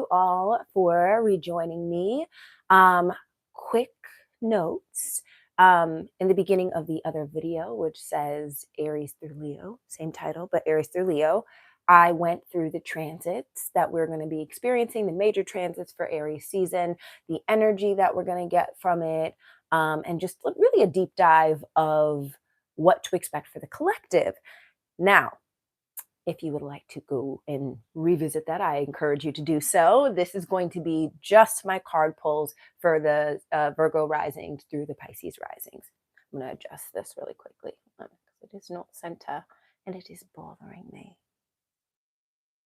you all for rejoining me. Quick notes in the beginning of the other video, which says Aries through Leo, same title, but Aries through Leo. I went through the transits that we're going to be experiencing, the major transits for Aries season, the energy that we're going to get from it, and just really a deep dive of what to expect for the collective. Now, if you would like to go and revisit that, I encourage you to do so. This is going to be just my card pulls for the Virgo risings through the Pisces risings. I'm going to adjust this really quickly because it is not center and it is bothering me.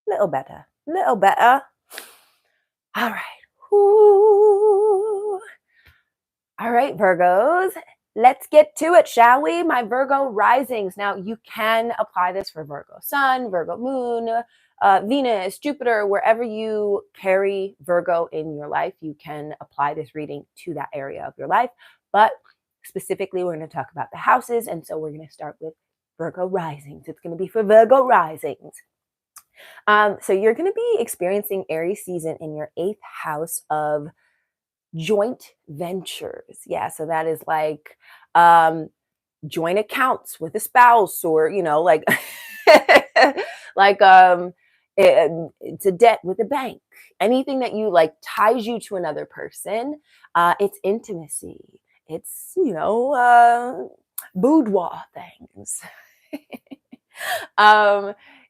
Little better, little better. All right. Ooh. All right, Virgos. Let's get to it, shall we? My Virgo risings. Now, you can apply this for Virgo sun, Virgo moon, Venus, Jupiter, wherever you carry Virgo in your life, you can apply this reading to that area of your life. But specifically, we're going to talk about the houses. And so we're going to start with Virgo risings. It's going to be for Virgo risings. So you're going to be experiencing Aries season in your 8th house of joint ventures. Yeah, so that is like joint accounts with a spouse, or like like it's a debt with a bank. Anything that you like ties you to another person. It's intimacy. It's boudoir things.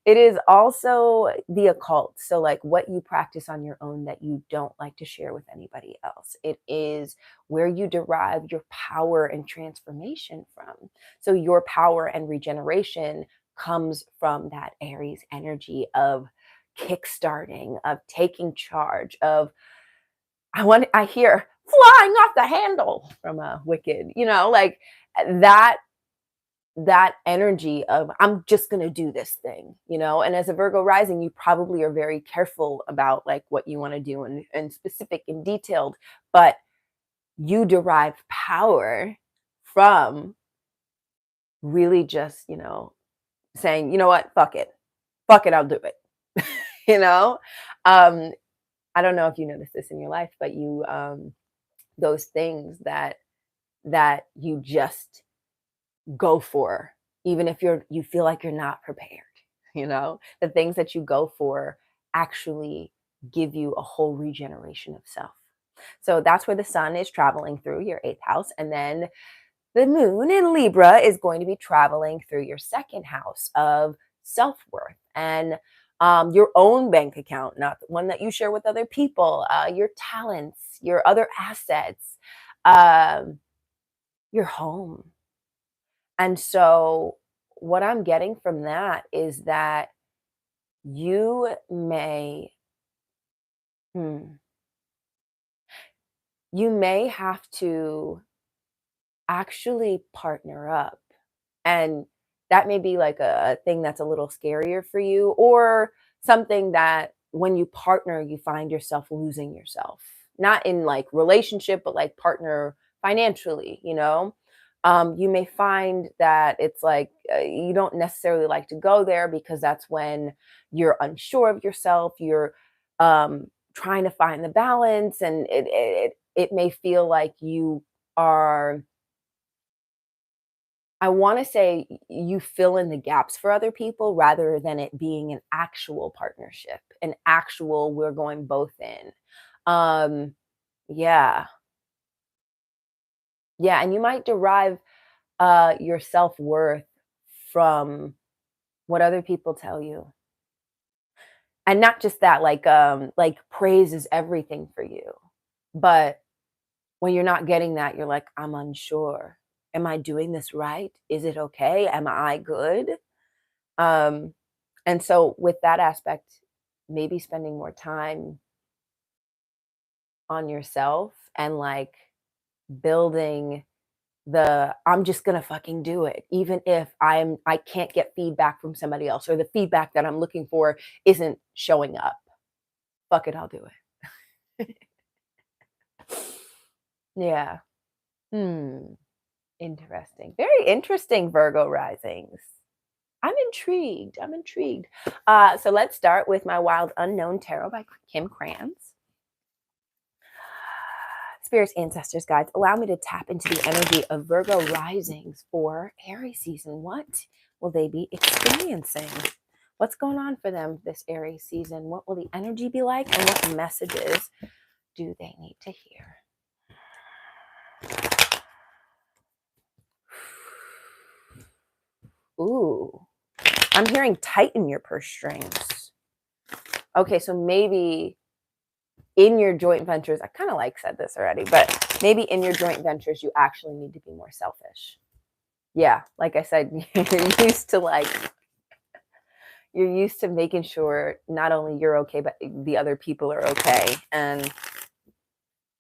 It is also the occult. So like what you practice on your own that you don't like to share with anybody else. It is where you derive your power and transformation from. So your power and regeneration comes from that Aries energy of kickstarting, of taking charge, of I hear flying off the handle from a Wicked, like that energy of I'm just going to do this thing, and as a Virgo rising, you probably are very careful about like what you want to do and specific and detailed, but you derive power from really just, saying, you know what, fuck it, I'll do it. I don't know if you notice this in your life, but you, those things that you just go for, even if you feel like you're not prepared, the things that you go for actually give you a whole regeneration of self. So that's where the sun is traveling through your 8th house. And then the moon in Libra is going to be traveling through your 2nd house of self-worth and your own bank account, not the one that you share with other people, your talents, your other assets, your home. And so what I'm getting from that is that you may have to actually partner up. And that may be like a thing that's a little scarier for you, or something that when you partner, you find yourself losing yourself. Not in like relationship, but like partner financially, you may find that it's like you don't necessarily like to go there because that's when you're unsure of yourself. You're trying to find the balance, and it may feel like you are, I want to say, you fill in the gaps for other people rather than it being an actual partnership, an actual we're going both in. Yeah. Yeah, and you might derive your self-worth from what other people tell you. And not just that, like praise is everything for you. But when you're not getting that, you're like, I'm unsure. Am I doing this right? Is it okay? Am I good? And so with that aspect, maybe spending more time on yourself and like building I'm just gonna fucking do it, even if I can't get feedback from somebody else, or the feedback that I'm looking for isn't showing up. Fuck it, I'll do it. Yeah. Interesting. Very interesting, Virgo risings. I'm intrigued. I'm intrigued. So let's start with my Wild Unknown Tarot by Kim Krans. Spirits, ancestors, guides, allow me to tap into the energy of Virgo risings for Aries season. What will they be experiencing? What's going on for them this Aries season? What will the energy be like? And what messages do they need to hear? Ooh, I'm hearing tighten your purse strings. Okay, so maybe in your joint ventures, I kind of said this already, but maybe in your joint ventures, you actually need to be more selfish. Yeah, like I said, you're used to making sure not only you're okay, but the other people are okay. And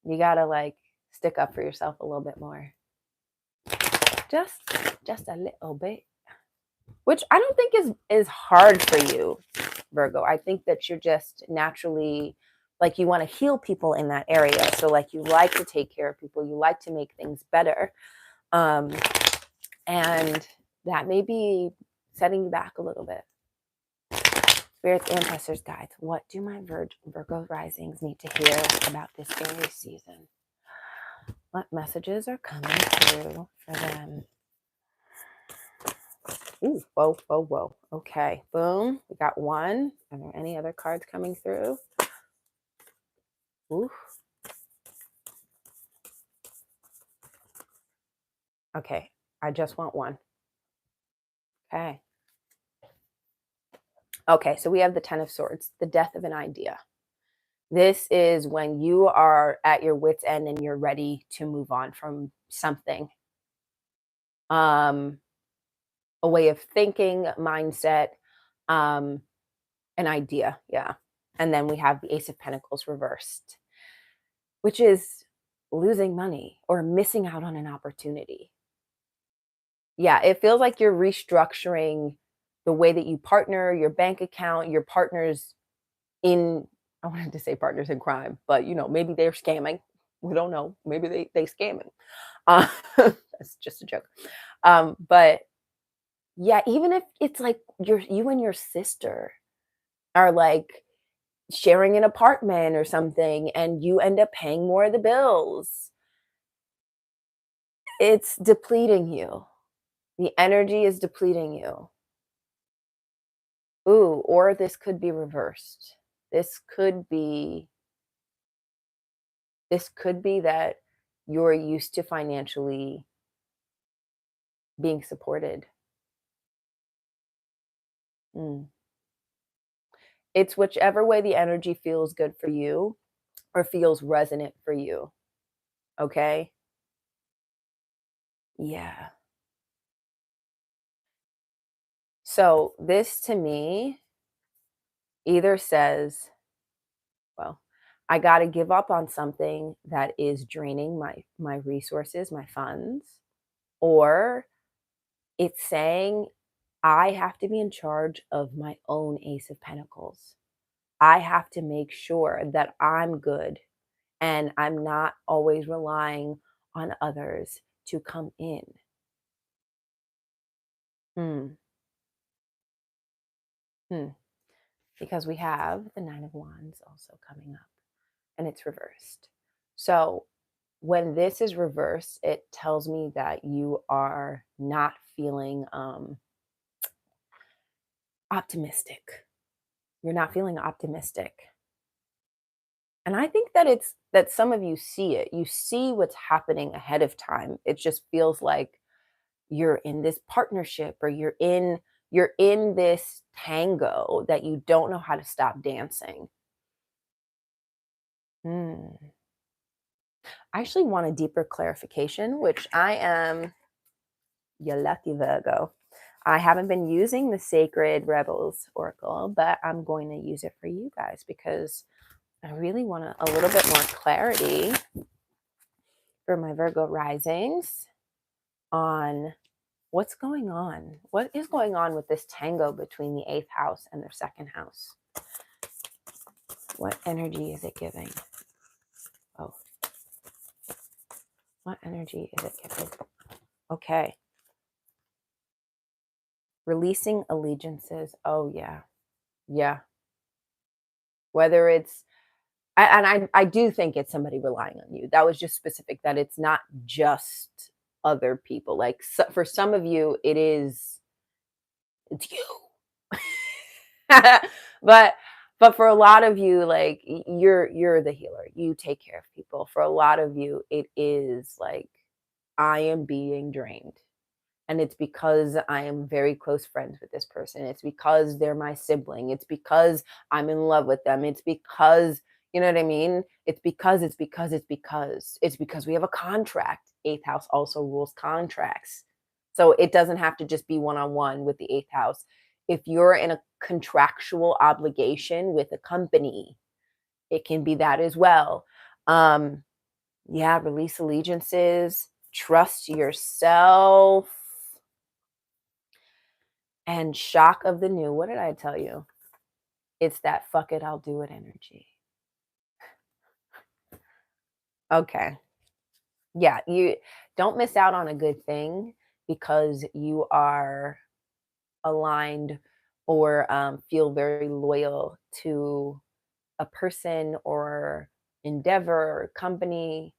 you gotta stick up for yourself a little bit more. Just a little bit. Which I don't think is hard for you, Virgo. I think that you're just naturally you want to heal people in that area. So you like to take care of people, you like to make things better. And that may be setting you back a little bit. Spirits, ancestors, guides, what do my Virgo risings need to hear about this Aries season? What messages are coming through for them? Ooh, whoa, whoa, whoa. Okay, boom. We got one. Are there any other cards coming through? Ooh. Okay, I just want one. Okay. Okay, so we have the Ten of Swords, the death of an idea. This is when you are at your wit's end and you're ready to move on from something. A way of thinking, mindset, an idea. Yeah. And then we have the Ace of Pentacles reversed, which is losing money or missing out on an opportunity. Yeah, it feels like you're restructuring the way that you partner, your bank account, your partners in, I wanted to say partners in crime, but maybe they're scamming. We don't know. Maybe they scamming. That's just a joke. But yeah, even if it's you and your sister are sharing an apartment or something and you end up paying more of the bills, it's depleting you. The energy is depleting you. Ooh, or this could be reversed. This could be that you're used to financially being supported. It's whichever way the energy feels good for you or feels resonant for you. Okay? Yeah. So this to me either says, well, I got to give up on something that is draining my resources, my funds, or it's saying I have to be in charge of my own Ace of Pentacles. I have to make sure that I'm good and I'm not always relying on others to come in. Because we have the Nine of Wands also coming up and it's reversed. So when this is reversed, it tells me that you are not feeling optimistic. You're not feeling optimistic. And I think that it's that some of you see it. You see what's happening ahead of time. It just feels like you're in this partnership or you're in this tango that you don't know how to stop dancing. I actually want a deeper clarification, which I am, you lucky Virgo. I haven't been using the Sacred Rebels Oracle, but I'm going to use it for you guys because I really want a little bit more clarity for my Virgo risings on what's going on. What is going on with this tango between the 8th house and their 2nd house? What energy is it giving? Oh, what energy is it giving? Okay. Releasing allegiances. Oh, yeah. Yeah. Whether it's, I do think it's somebody relying on you. That was just specific, that it's not just other people. Like, so, for some of you, it's you. but for a lot of you, like, you're the healer. You take care of people. For a lot of you, it is like, I am being drained. And it's because I am very close friends with this person. It's because they're my sibling. It's because I'm in love with them. It's because, you know what I mean? It's because we have a contract. Eighth house also rules contracts. So it doesn't have to just be one-on-one with the eighth house. If you're in a contractual obligation with a company, it can be that as well. Yeah, release allegiances, trust yourself. And shock of the new. What did I tell you? It's that fuck it, I'll do it energy. Okay. Yeah, you don't miss out on a good thing because you are aligned or feel very loyal to a person or endeavor or company.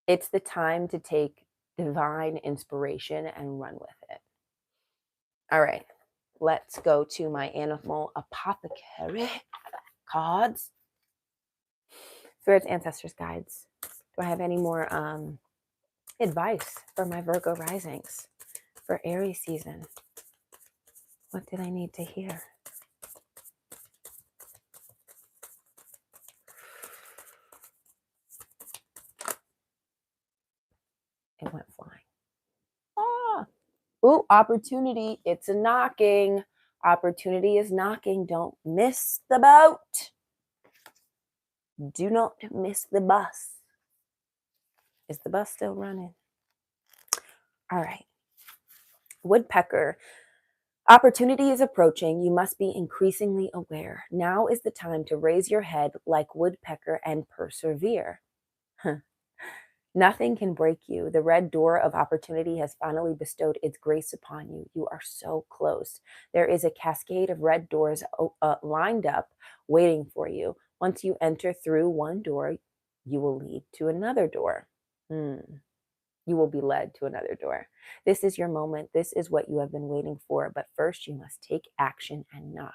It's the time to take divine inspiration and run with it. All right, let's go to my animal apothecary cards. Spirits, ancestors, guides. Do I have any more advice for my Virgo risings for Aries season? What did I need to hear? It went flying. Ah. Ooh, opportunity. It's a knocking. Opportunity is knocking. Don't miss the boat. Do not miss the bus. Is the bus still running? All right. Woodpecker. Opportunity is approaching. You must be increasingly aware. Now is the time to raise your head like woodpecker and persevere. Nothing can break you. The red door of opportunity has finally bestowed its grace upon you. You are so close. There is a cascade of red doors lined up, waiting for you. Once you enter through one door, you will lead to another door. You will be led to another door. This is your moment. This is what you have been waiting for. But first, you must take action and knock.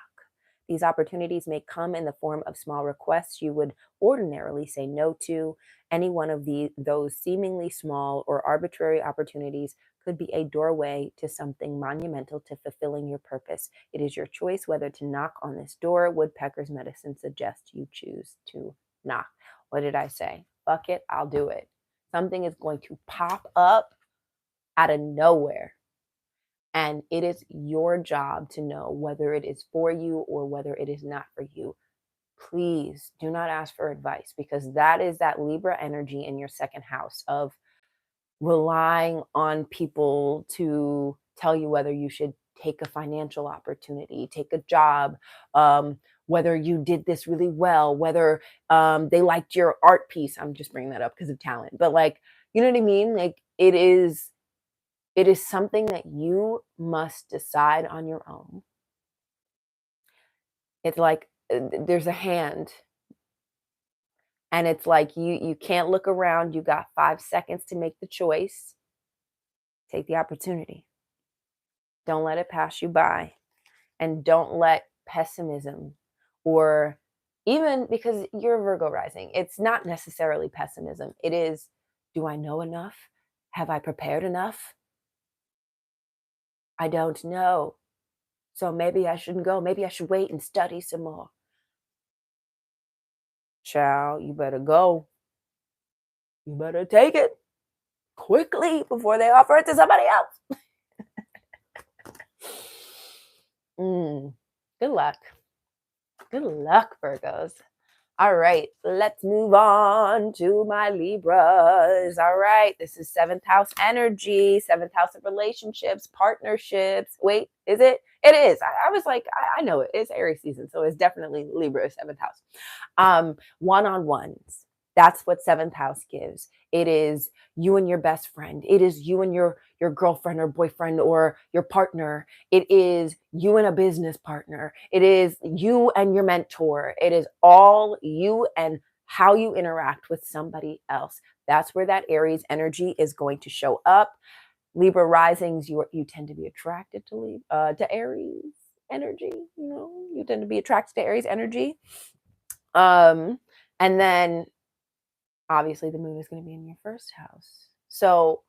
These opportunities may come in the form of small requests you would ordinarily say no to. Any one of those seemingly small or arbitrary opportunities could be a doorway to something monumental to fulfilling your purpose. It is your choice whether to knock on this door. Woodpecker's medicine suggests you choose to knock. What did I say? Fuck it, I'll do it. Something is going to pop up out of nowhere. And it is your job to know whether it is for you or whether it is not for you. Please do not ask for advice, because that is that Libra energy in your second house of relying on people to tell you whether you should take a financial opportunity, take a job, whether you did this really well, whether they liked your art piece. I'm just bringing that up because of talent. But, like, you know what I mean? Like, it is something that you must decide on your own. It's like there's a hand, and it's like you can't look around. You got 5 seconds to make the choice. Take the opportunity. Don't let it pass you by, and don't let pessimism, or even because you're Virgo rising, it's not necessarily pessimism. It is, do I know enough? Have I prepared enough? I don't know. So maybe I shouldn't go. Maybe I should wait and study some more. Child, you better go. You better take it quickly before they offer it to somebody else. Good luck. Good luck, Virgos. All right, let's move on to my Libras. All right, this is seventh house energy, seventh house of relationships, partnerships. Wait, is it? It is. I was like, I know it. It's Aries season, so it's definitely Libra, seventh house. One-on-ones. That's what seventh house gives. It is you and your best friend. It is you and your your girlfriend or boyfriend or your partner. It is you and a business partner. It is you and your mentor. It is all you and how you interact with somebody else. That's where that Aries energy is going to show up. Libra risings, you tend to be attracted to Aries energy. You tend to be attracted to Aries energy. And then obviously the moon is going to be in your first house. So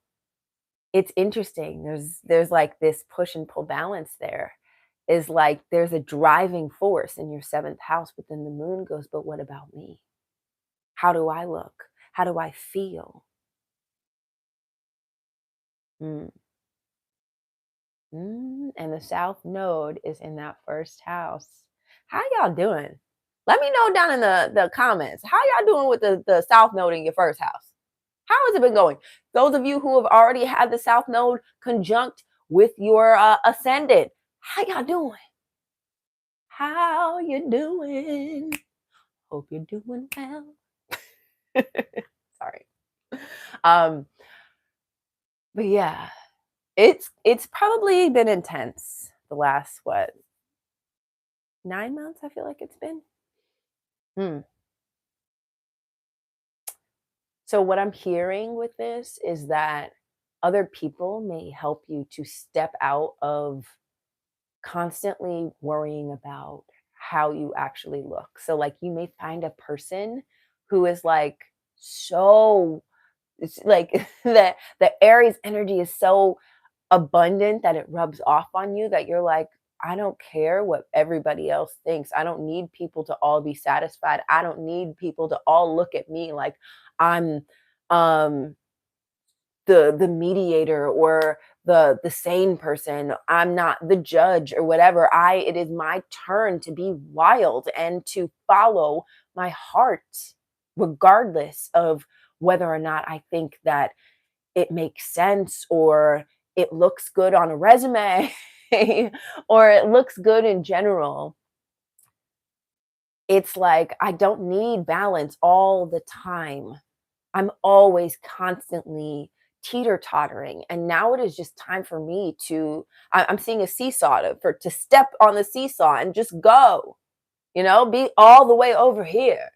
it's interesting. There's like this push and pull balance there. Is like there's a driving force in your seventh house, but then the moon goes, but what about me? How do I look? How do I feel? Mm. And the south node is in that first house. How y'all doing? Let me know down in the comments. How y'all doing with the south node in your first house? How has it been going? Those of you who have already had the south node conjunct with your ascendant, how y'all doing? How you doing? Hope you're doing well. Sorry. But yeah, it's probably been intense the last 9 months. I feel like it's been. So what I'm hearing with this is that other people may help you to step out of constantly worrying about how you actually look. So like you may find a person who is like so it's like the Aries energy is so abundant that it rubs off on you that you're like, I don't care what everybody else thinks. I don't need people to all be satisfied. I don't need people to all look at me like I'm um the mediator or the sane person. I'm not the judge or whatever. It is my turn to be wild and to follow my heart regardless of whether or not I think that it makes sense or it looks good on a resume or it looks good in general. It's like I don't need balance all the time. I'm always constantly teeter-tottering. And now it is just time for me I'm seeing a seesaw to step on the seesaw and just go, be all the way over here.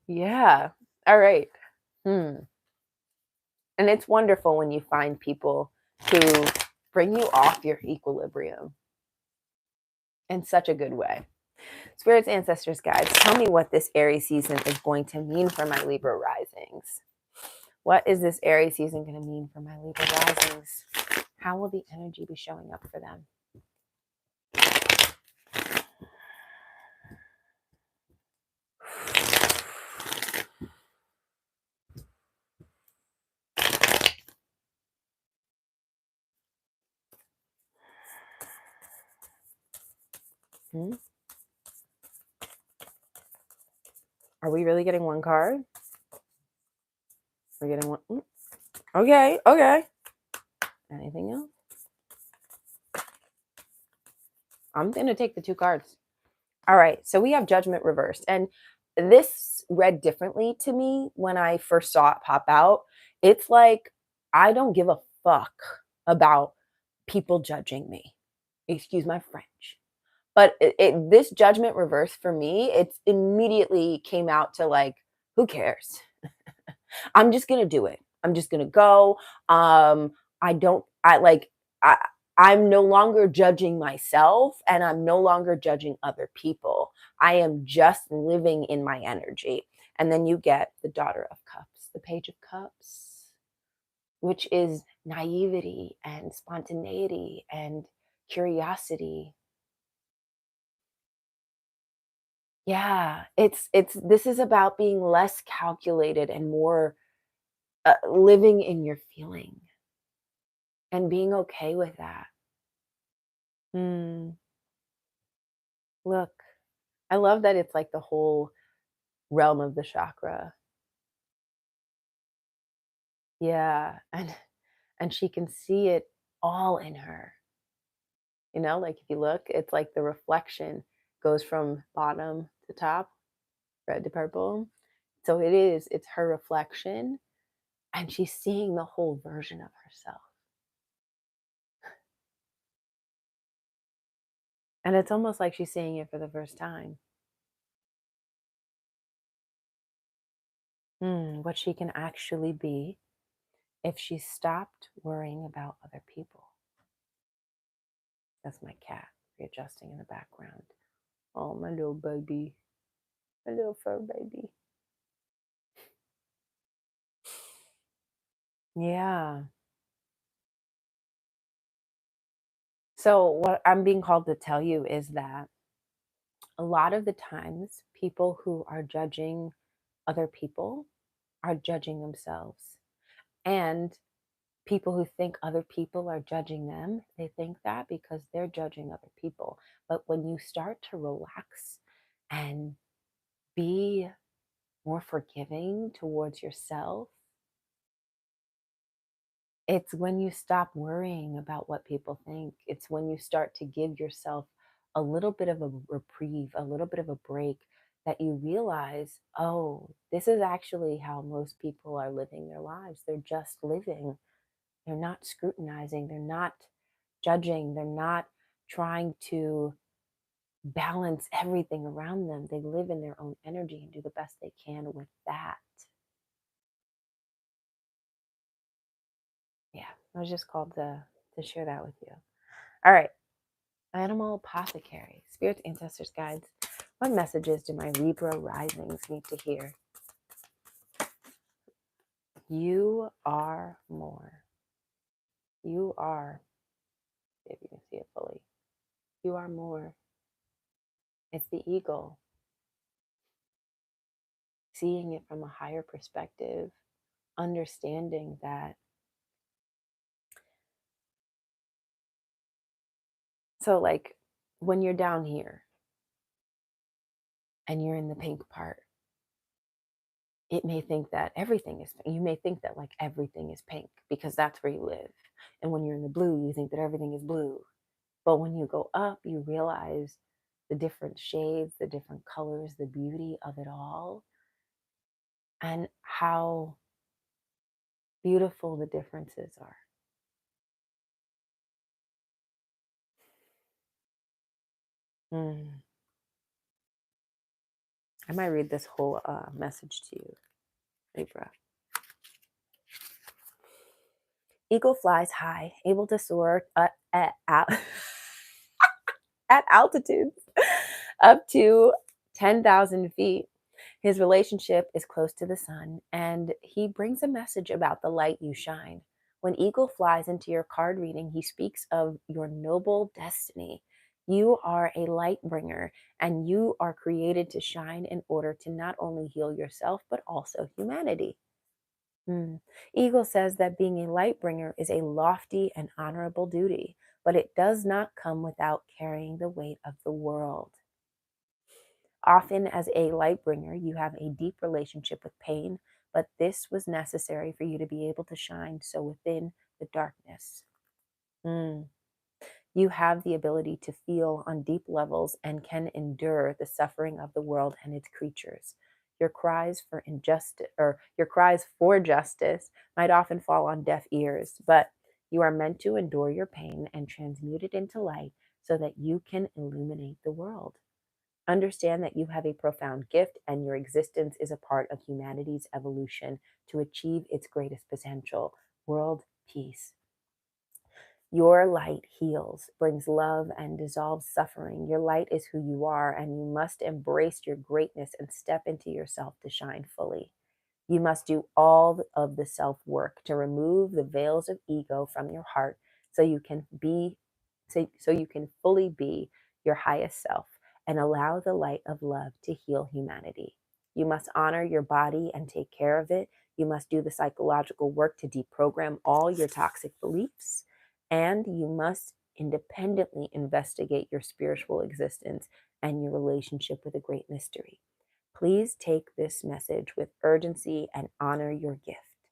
Yeah. All right. And it's wonderful when you find people who bring you off your equilibrium in such a good way. Spirits, ancestors, guides, tell me what this Aries season is going to mean for my Libra risings. What is this Aries season going to mean for my Libra risings? How will the energy be showing up for them? Are we really getting one card? We're getting one. Okay. Anything else? I'm going to take the 2 cards. All right. So we have Judgment reversed. And this read differently to me when I first saw it pop out. It's like, I don't give a fuck about people judging me. Excuse my French. But this Judgment reverse for me, it immediately came out to like, who cares? I'm just going to do it. I'm just going to go. I'm no longer judging myself and I'm no longer judging other people. I am just living in my energy. And then you get the Daughter of Cups, the Page of Cups, which is naivety and spontaneity and curiosity. Yeah, this is about being less calculated and more living in your feeling and being okay with that. Look, I love that it's like the whole realm of the chakra. Yeah, and she can see it all in her. Like if you look, it's like the reflection goes from bottom to top, red to purple. So it's her reflection. And she's seeing the whole version of herself. And it's almost like she's seeing it for the first time. What she can actually be if she stopped worrying about other people. That's my cat readjusting in the background. Oh, my little baby. My little fur baby. Yeah. So, what I'm being called to tell you is that a lot of the times, people who are judging other people are judging themselves. And people who think other people are judging them, they think that because they're judging other people. But when you start to relax and be more forgiving towards yourself, it's when you stop worrying about what people think. It's when you start to give yourself a little bit of a reprieve, a little bit of a break, that you realize, oh, this is actually how most people are living their lives. They're just living. They're not scrutinizing. They're not judging. They're not trying to balance everything around them. They live in their own energy and do the best they can with that. Yeah, I was just called to share that with you. All right. Animal Apothecary, spirits, ancestors, guides. What messages do my Libra risings need to hear? You are more. You are, if you can see it fully, you are more. It's the eagle, seeing it from a higher perspective, understanding that. So, like, when you're down here and you're in the pink part, it may think that everything is, you may think that like everything is pink because that's where you live. And when you're in the blue, you think that everything is blue. But when you go up, you realize the different shades, the different colors, the beauty of it all, and how beautiful the differences are. I might read this whole message to you, Libra. Eagle flies high, able to soar at altitudes up to 10,000 feet. His relationship is close to the sun, and he brings a message about the light you shine. When Eagle flies into your card reading, he speaks of your noble destiny. You are a light bringer, and you are created to shine in order to not only heal yourself, but also humanity. Eagle says that being a light bringer is a lofty and honorable duty, but it does not come without carrying the weight of the world. Often, as a light bringer, you have a deep relationship with pain, but this was necessary for you to be able to shine so within the darkness. You have the ability to feel on deep levels and can endure the suffering of the world and its creatures. Your cries for injustice, or your cries for justice, might often fall on deaf ears, but you are meant to endure your pain and transmute it into light so that you can illuminate the world. Understand that you have a profound gift and your existence is a part of humanity's evolution to achieve its greatest potential, world peace. Your light heals, brings love, and dissolves suffering. Your light is who you are, and you must embrace your greatness and step into yourself to shine fully. You must do all of the self work to remove the veils of ego from your heart so you can be so you can fully be your highest self and allow the light of love to heal humanity. You must honor your body and take care of it. You must do the psychological work to deprogram all your toxic beliefs, and you must independently investigate your spiritual existence and your relationship with a great mystery. Please take this message with urgency and honor your gift.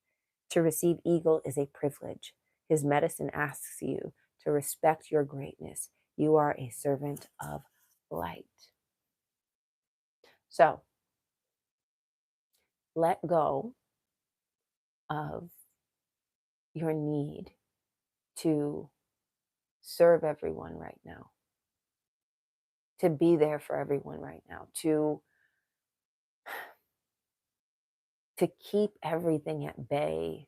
To receive Eagle is a privilege. His medicine asks you to respect your greatness. You are a servant of light. So let go of your need to serve everyone right now, to be there for everyone right now, to keep everything at bay,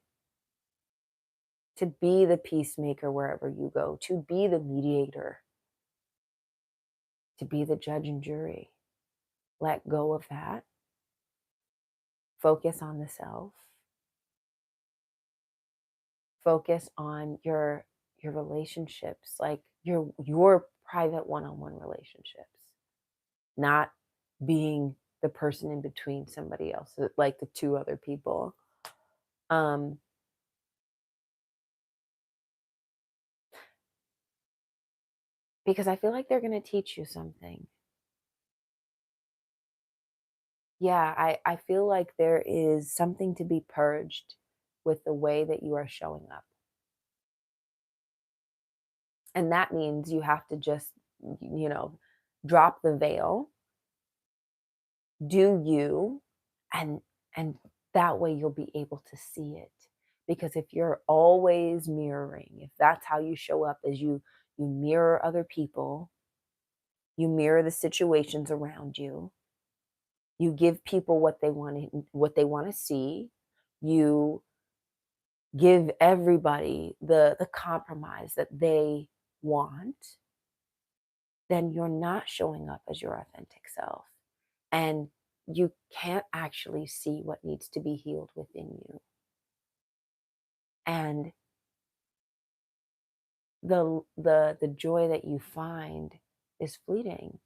to be the peacemaker wherever you go, to be the mediator, to be the judge and jury. Let go of that. Focus on the self. Focus on your relationships, like your private one-on-one relationships, not being the person in between somebody else, like the two other people. Because I feel like they're going to teach you something. Yeah, I feel like there is something to be purged with the way that you are showing up. And that means you have to just, drop the veil, do you, and that way you'll be able to see it. Because if you're always mirroring, if that's how you show up, as you mirror other people, you mirror the situations around you, you give people what they want to see, you give everybody the compromise that they want, then you're not showing up as your authentic self. And you can't actually see what needs to be healed within you. And the joy that you find is fleeting.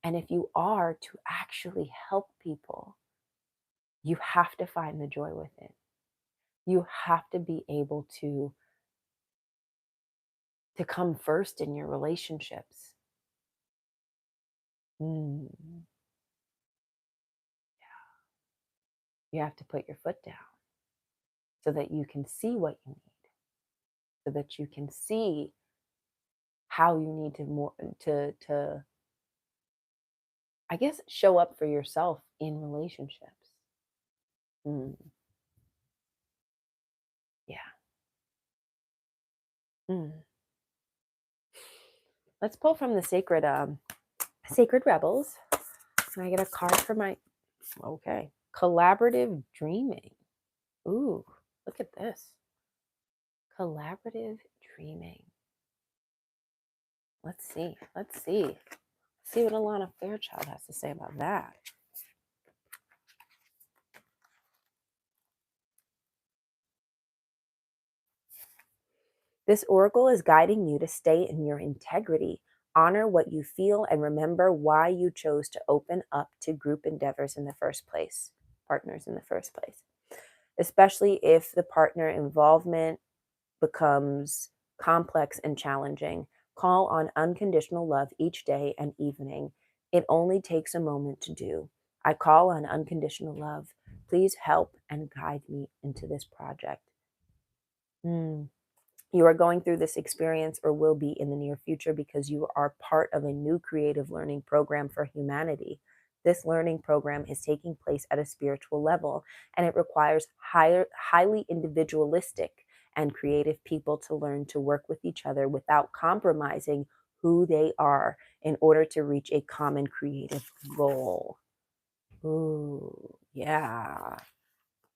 And if you are to actually help people, you have to find the joy within. You have to be able to come first in your relationships. Mm. You have to put your foot down so that you can see what you need, so that you can see how you need to I guess show up for yourself in relationships. Mm. Yeah. Mm. Let's pull from the sacred rebels. Can I get a card for my collaborative dreaming? Ooh, look at this. Collaborative dreaming. Let's see. See what Alana Fairchild has to say about that. This oracle is guiding you to stay in your integrity, honor what you feel, and remember why you chose to open up to group endeavors in the first place, partners in the first place. Especially if the partner involvement becomes complex and challenging, call on unconditional love each day and evening. It only takes a moment to do. I call on unconditional love. Please help and guide me into this project. You are going through this experience or will be in the near future because you are part of a new creative learning program for humanity. This learning program is taking place at a spiritual level, and it requires highly individualistic and creative people to learn to work with each other without compromising who they are in order to reach a common creative goal. Ooh, yeah.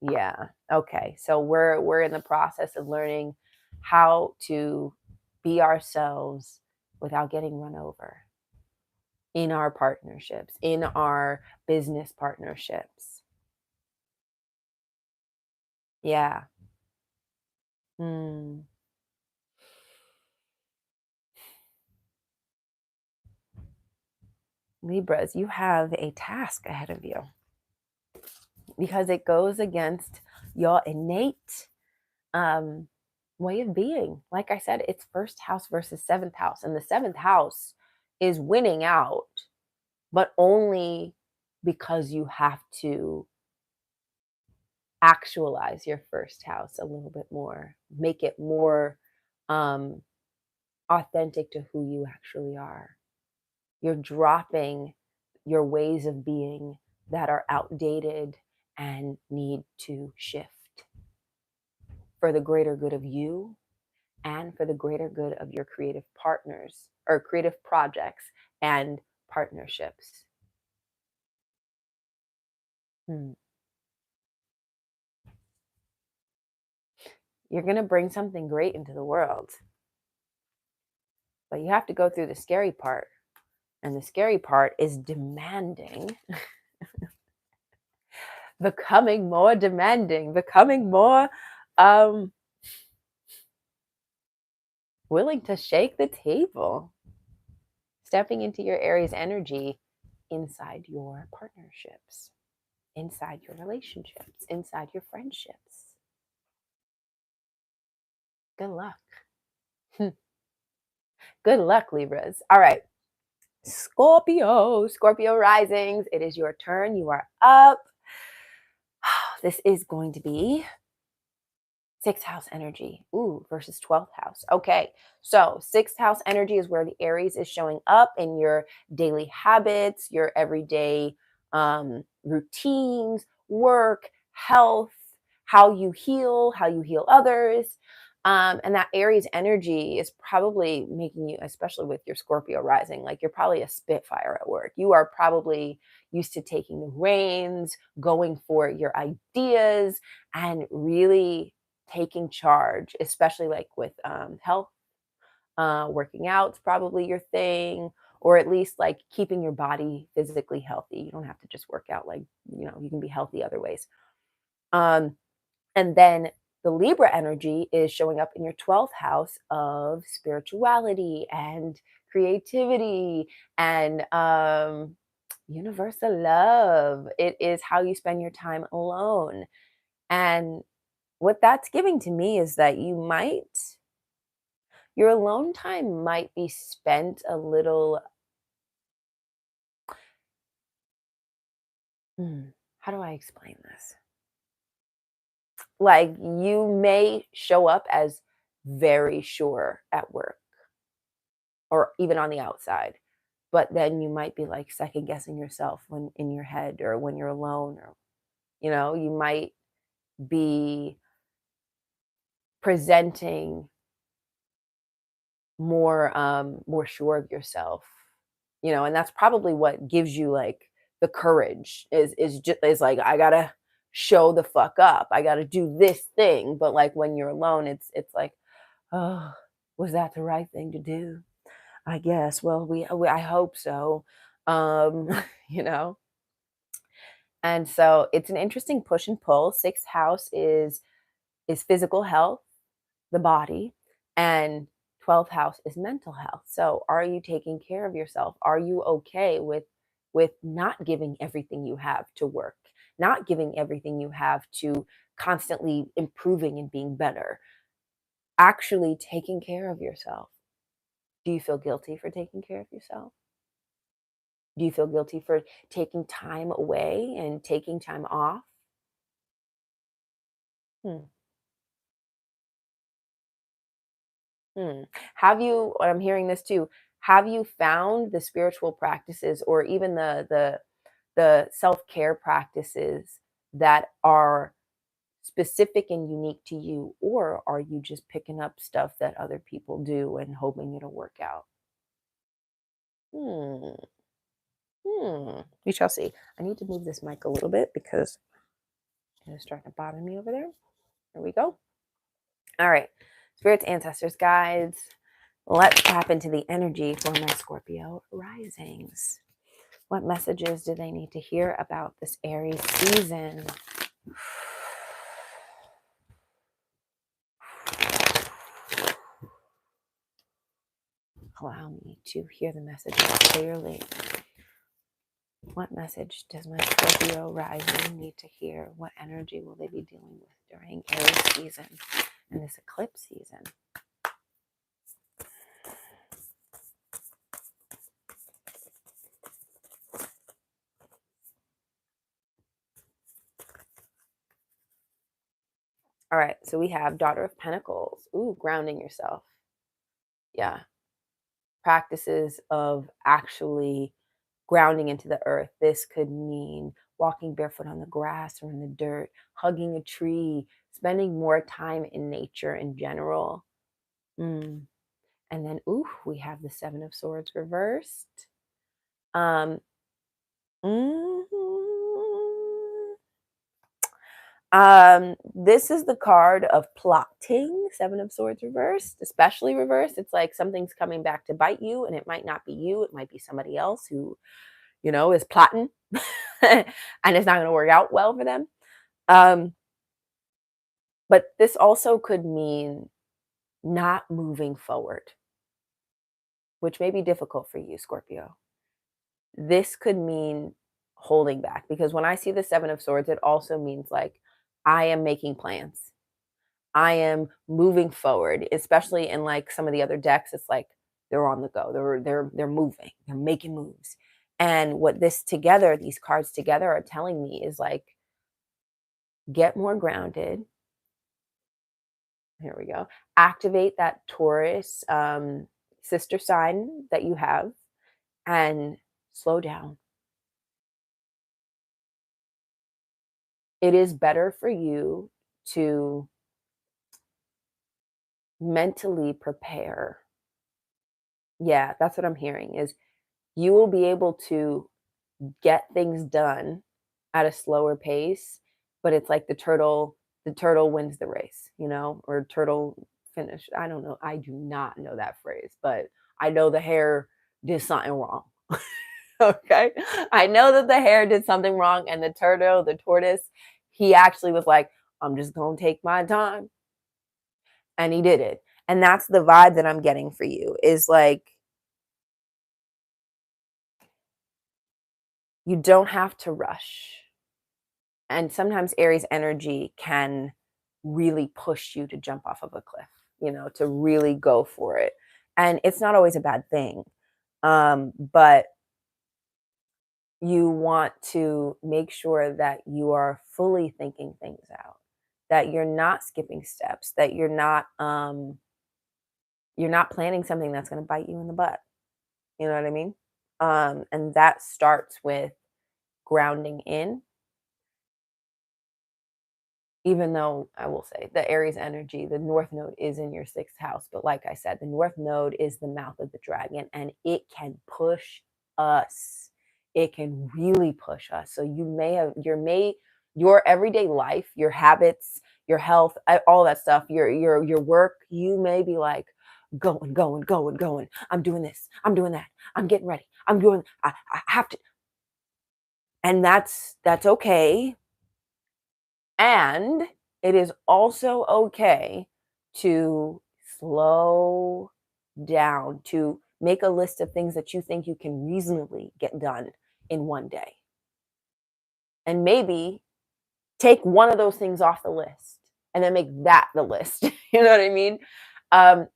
Yeah. Okay. So we're in the process of learning how to be ourselves without getting run over in our partnerships, in our business partnerships. Yeah. Hmm. Libras, you have a task ahead of you because it goes against your innate way of being. Like I said, it's first house versus seventh house, and the seventh house is winning out, but only because you have to actualize your first house a little bit more, make it more um, authentic to who you actually are. You're dropping your ways of being that are outdated and need to shift. for the greater good of you and for the greater good of your creative partners or creative projects and partnerships. You're going to bring something great into the world, but you have to go through the scary part. And the scary part is demanding, becoming more demanding, becoming more willing to shake the table, stepping into your Aries energy inside your partnerships, inside your relationships, inside your friendships. Good luck. Good luck, Libras. All right. Scorpio risings. It is your turn. You are up. This is going to be 6th house energy. Ooh, versus 12th house. Okay. So 6th house energy is where the Aries is showing up in your daily habits, your everyday routines, work, health, how you heal others. And that Aries energy is probably making you, especially with your Scorpio rising, like you're probably a spitfire at work. You are probably used to taking the reins, going for your ideas, and really taking charge, especially like with health. Working out's probably your thing, or at least like keeping your body physically healthy. You don't have to just work out, like, you can be healthy other ways. And then the Libra energy is showing up in your 12th house of spirituality and creativity and universal love. It is how you spend your time alone. And what that's giving to me is that your alone time might be spent a little, how do I explain this? Like you may show up as very sure at work or even on the outside, but then you might be like second guessing yourself when in your head or when you're alone, or you might be presenting more sure of yourself, and that's probably what gives you like the courage is like, I gotta show the fuck up, I gotta do this thing. But like when you're alone, it's like, oh, was that the right thing to do? I guess. Well, I hope so. um you know and so it's an interesting push and pull. 6th house is physical health, the body, and 12th house is mental health. So are you taking care of yourself? Are you okay with not giving everything you have to work, not giving everything you have to constantly improving and being better, actually taking care of yourself? Do you feel guilty for taking care of yourself? Do you feel guilty for taking time away and taking time off? Hmm. Hmm. I'm hearing this too, have you found the spiritual practices or even the self-care practices that are specific and unique to you, or are you just picking up stuff that other people do and hoping it'll work out? Hmm. We shall see. I need to move this mic a little bit because it is starting to bother me over there. There we go. All right. Spirits, ancestors, guides. Let's tap into the energy for my Scorpio risings. What messages do they need to hear about this Aries season? Allow me to hear the messages clearly. What message does my Scorpio rising need to hear? What energy will they be dealing with during Aries season and this eclipse season? All right, so we have Daughter of Pentacles. Ooh, grounding yourself. Yeah. Practices of actually grounding into the earth. This could mean walking barefoot on the grass or in the dirt, hugging a tree, spending more time in nature in general. And then, ooh, we have the Seven of Swords reversed. Um, mhm. This is the card of plotting, Seven of Swords reversed, especially reversed. It's like something's coming back to bite you, and it might not be you. It might be somebody else who, is plotting and it's not going to work out well for them. But this also could mean not moving forward, which may be difficult for you, Scorpio. This could mean holding back, because when I see the Seven of Swords, it also means like I am making plans. I am moving forward, especially in like some of the other decks. It's like they're on the go. They're moving. They're making moves. And what these cards together are telling me is like, get more grounded. Here we go. Activate that Taurus sister sign that you have and slow down. It is better for you to mentally prepare. Yeah, that's what I'm hearing, is you will be able to get things done at a slower pace, but it's like the turtle wins the race, or turtle finish. I don't know. I do not know that phrase, but I know the hare did something wrong. Okay. I know that the hare did something wrong, and the tortoise, he actually was like, I'm just going to take my time. And he did it. And that's the vibe that I'm getting for you, is like, you don't have to rush. And sometimes Aries energy can really push you to jump off of a cliff, to really go for it. And it's not always a bad thing. But you want to make sure that you are fully thinking things out, that you're not skipping steps, that you're not planning something that's going to bite you in the butt. You know what I mean? And that starts with grounding in. Even though I will say the Aries energy, the North Node is in your 6th house. But like I said, the North Node is the mouth of the dragon, and it can push us. It can really push us. So your everyday life, your habits, your health, all that stuff, your work, you may be like going, going, going, going. I'm doing this. I'm doing that. I'm getting ready. I have to. And that's okay. And it is also okay to slow down, to make a list of things that you think you can reasonably get done in one day. And maybe take one of those things off the list and then make that the list. You know what I mean?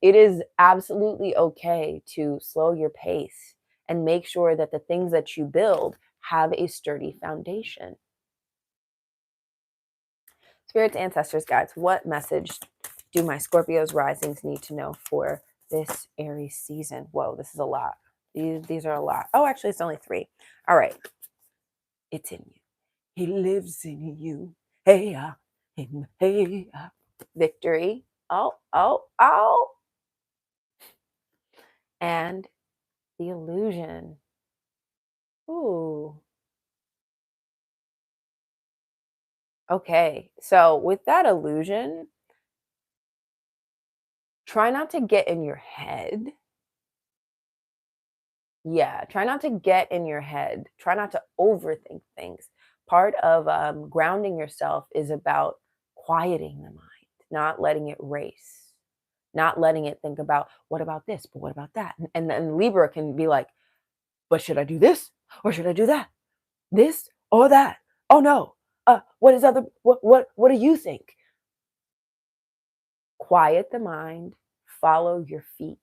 It is absolutely okay to slow your pace and make sure that the things that you build have a sturdy foundation. Spirits, ancestors, guides, what message do my Scorpios risings need to know for this Aries season? Whoa, this is a lot. These are a lot. Oh, actually, it's only 3. All right. It's in you. He lives in you. Hey, hey, victory. Oh, oh, oh. And the illusion. Ooh. Okay. So with that illusion, try not to get in your head. Yeah, try not to get in your head. Try not to overthink things. Part of grounding yourself is about quieting the mind, not letting it race, not letting it think about, what about this, but what about that? And then Libra can be like, but should I do this or should I do that? This or that? Oh no. What do you think? Quiet the mind, follow your feet.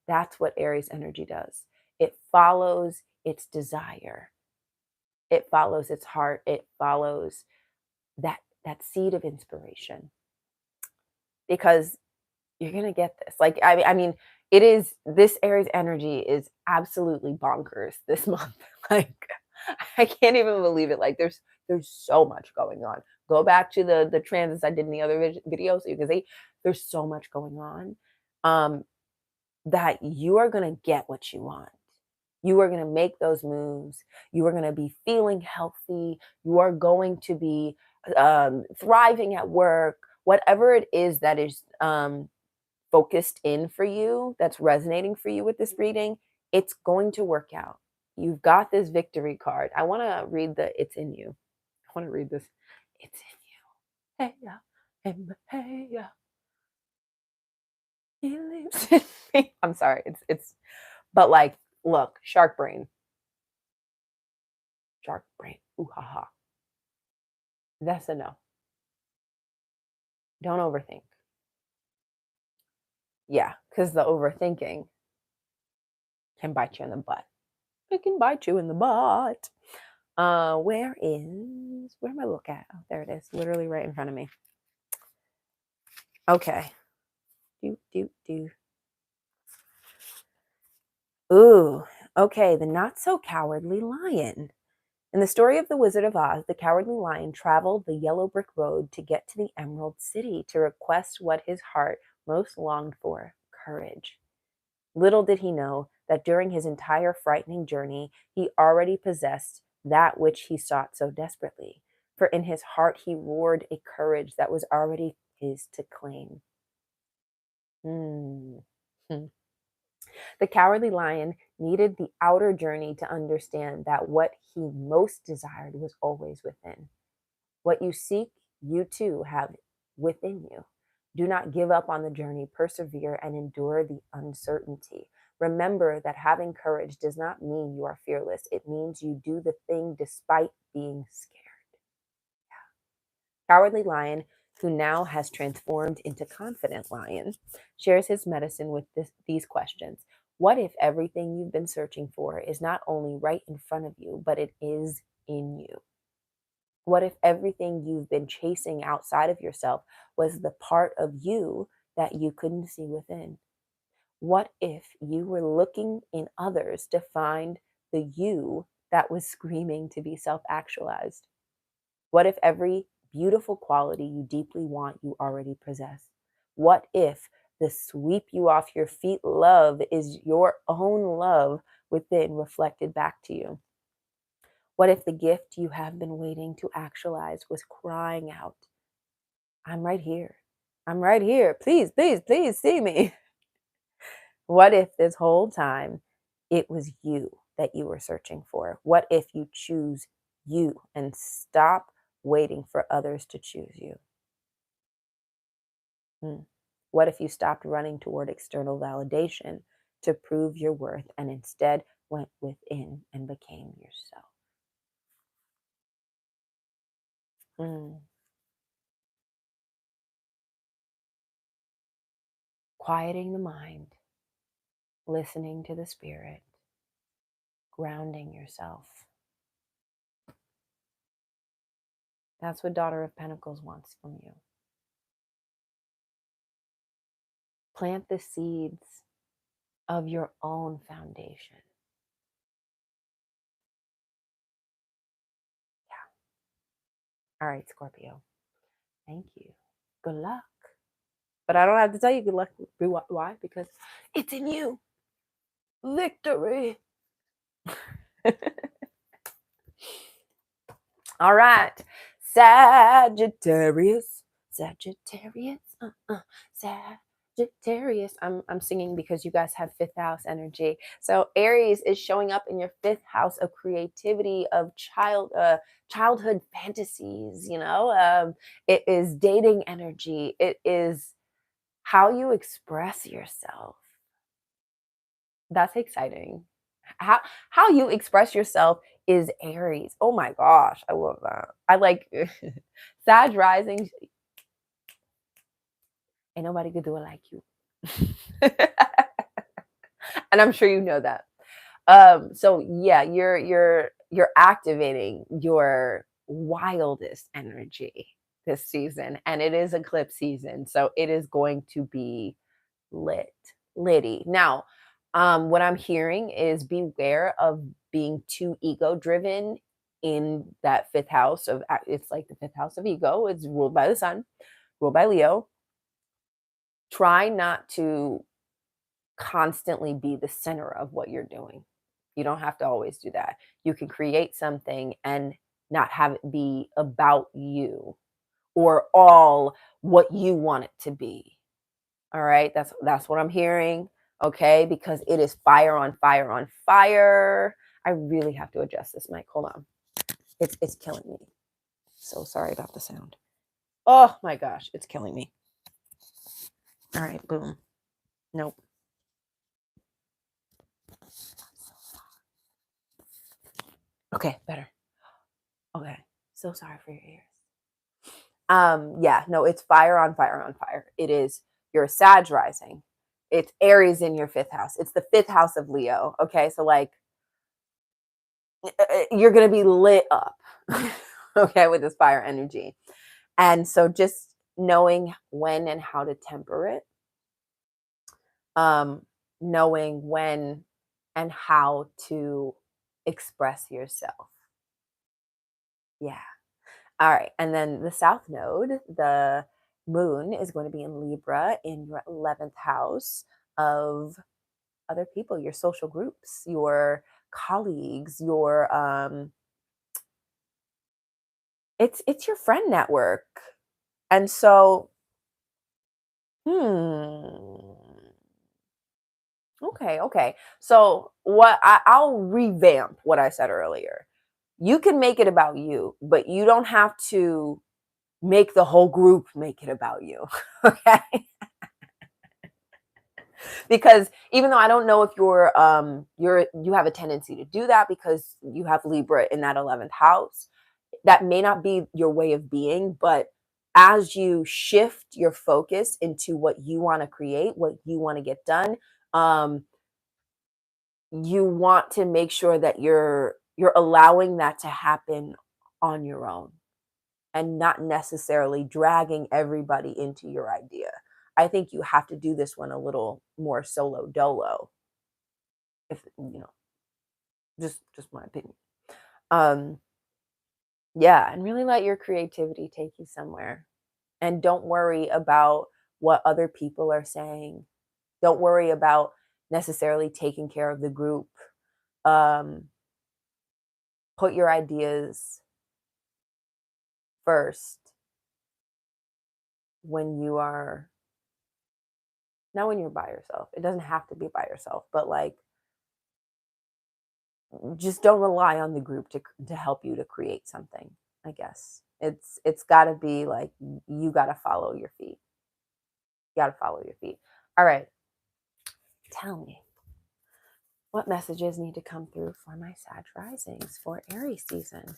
That's what Aries energy does. It follows its desire. It follows its heart. It follows that seed of inspiration. Because you're going to get this. Like, I mean, this Aries energy is absolutely bonkers this month. Like, I can't even believe it. Like there's so much going on. Go back to the transits I did in the other video so you can see there's so much going on. That you are going to get what you want. You are going to make those moves. You are going to be feeling healthy. You are going to be thriving at work. Whatever it is that is focused in for you, that's resonating for you with this reading, it's going to work out. You've got this victory card. I want to read the It's in You. I want to read this. It's in you. Hey, yeah. Hey, yeah. He lives in me. I'm sorry. But like, look, shark brain. Shark brain. Ooh, ha, ha. That's a no. Don't overthink. Yeah, because the overthinking can bite you in the butt. It can bite you in the butt. Where am I looking at? Oh, there it is. Literally right in front of me. Okay. Do. Ooh, okay. The not so cowardly lion. In the story of the Wizard of Oz, the cowardly lion traveled the yellow brick road to get to the Emerald City to request what his heart most longed for: courage. Little did he know that during his entire frightening journey, he already possessed that which he sought so desperately. For in his heart he roared a courage that was already his to claim. Hmm. The cowardly lion needed the outer journey to understand that what he most desired was always within. What you seek, you too have within you. Do not give up on the journey, persevere and endure the uncertainty. Remember that having courage does not mean you are fearless. It means you do the thing despite being scared. Cowardly Lion, who now has transformed into Confident Lion, shares his medicine with these questions. What if everything you've been searching for is not only right in front of you, but it is in you? What if everything you've been chasing outside of yourself was the part of you that you couldn't see within? What if you were looking in others to find the you that was screaming to be self actualized? What if every beautiful quality you deeply want you already possess? What if the sweep you off your feet love is your own love within reflected back to you? What if the gift you have been waiting to actualize was crying out, I'm right here. I'm right here. Please, please, please see me. What if this whole time it was you that you were searching for? What if you choose you and stop waiting for others to choose you? What if you stopped running toward external validation to prove your worth and instead went within and became yourself? Mm. Quieting the mind, listening to the spirit, grounding yourself. That's what Daughter of Pentacles wants from you. Plant the seeds of your own foundation. Yeah. All right, Scorpio. Thank you. Good luck. But I don't have to tell you good luck. Why? Because it's in you. Victory. All right. Sagittarius. Sagittarius. Sagittarius. I'm singing because you guys have fifth house energy. So Aries is showing up in your fifth house of creativity, of childhood fantasies, it is dating energy. It is how you express yourself. That's exciting. How you express yourself is Aries. Oh my gosh, I love that. I like Sag rising. Ain't nobody could do it like you. And I'm sure you know that. So yeah, you're activating your wildest energy this season, and it is eclipse season, so it is going to be litty. Now, what I'm hearing is beware of being too ego driven in that fifth house of, it's like the fifth house of ego. It's ruled by the sun, ruled by Leo. Try not to constantly be the center of what you're doing. You don't have to always do that. You can create something and not have it be about you or all what you want it to be. All right? That's what I'm hearing, okay? Because it is fire on fire on fire. I really have to adjust this mic. Hold on. It's killing me. So sorry about the sound. Oh my gosh, it's killing me. All right, boom. Nope. Okay, better. Okay. So sorry for your ears. Yeah, no, it's fire on fire on fire. It is your Sag rising. It's Aries in your fifth house. It's the fifth house of Leo. Okay, so like you're gonna be lit up, okay, with this fire energy. And so just knowing when and how to temper it, knowing when and how to express yourself. Yeah. All right. And then the South Node, the moon is going to be in Libra in your 11th house of other people, your social groups, your colleagues, your it's your friend network. And so okay. So I'll revamp what I said earlier. You can make it about you, but you don't have to make the whole group make it about you. Okay? Because even though I don't know if you have a tendency to do that because you have Libra in that 11th house, that may not be your way of being, but as you shift your focus into what you want to create, what you want to get done, you want to make sure that you're allowing that to happen on your own and not necessarily dragging everybody into your idea. I think you have to do this one a little more solo dolo, if you know, just my opinion. Yeah, and really let your creativity take you somewhere. And don't worry about what other people are saying. Don't worry about necessarily taking care of the group. Um, put your ideas first when you are not when you're by yourself. It doesn't have to be by yourself, but like just don't rely on the group to help you to create something. I guess it's got to be like you got to follow your feet. You got to follow your feet. All right, tell me what messages need to come through for my Sag risings for Aries season.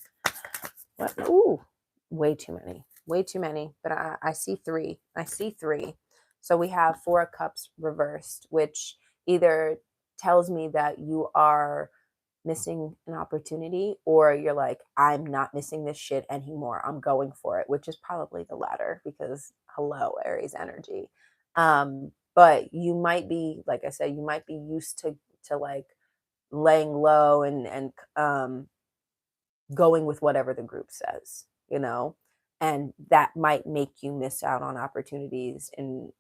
What? Ooh, way too many. But I see three. I see three. So we have Four of Cups reversed, which either tells me that you are missing an opportunity or you're like, I'm not missing this shit anymore. I'm going for it, which is probably the latter because hello, Aries energy. But you might be, like I said, you might be used to like laying low and going with whatever the group says, you know, and that might make you miss out on opportunities and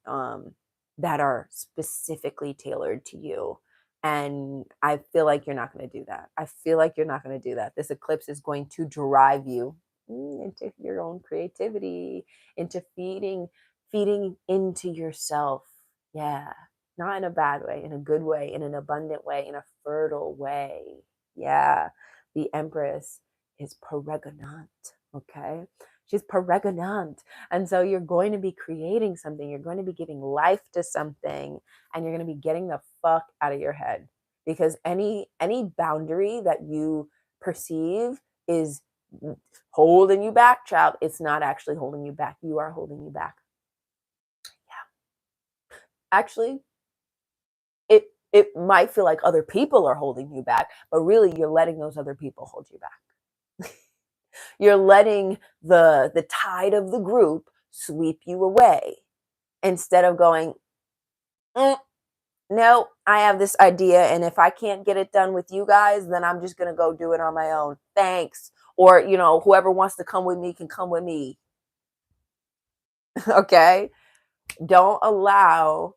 that are specifically tailored to you. And I feel like you're not going to do that. I feel like you're not going to do that. This eclipse is going to drive you into your own creativity, into feeding into yourself. Yeah. Not in a bad way, in a good way, in an abundant way, in a fertile way. Yeah. The Empress is pregnant, okay? She's pregnant. And so you're going to be creating something. You're going to be giving life to something and you're going to be getting the fuck out of your head because any boundary that you perceive is holding you back, child. It's not actually holding you back. You are holding you back. Yeah. Actually, it might feel like other people are holding you back, but really you're letting those other people hold you back. You're letting the tide of the group sweep you away instead of going, no, I have this idea, and if I can't get it done with you guys, then I'm just going to go do it on my own. Thanks. or, you know, whoever wants to come with me can come with me. Okay? Don't allow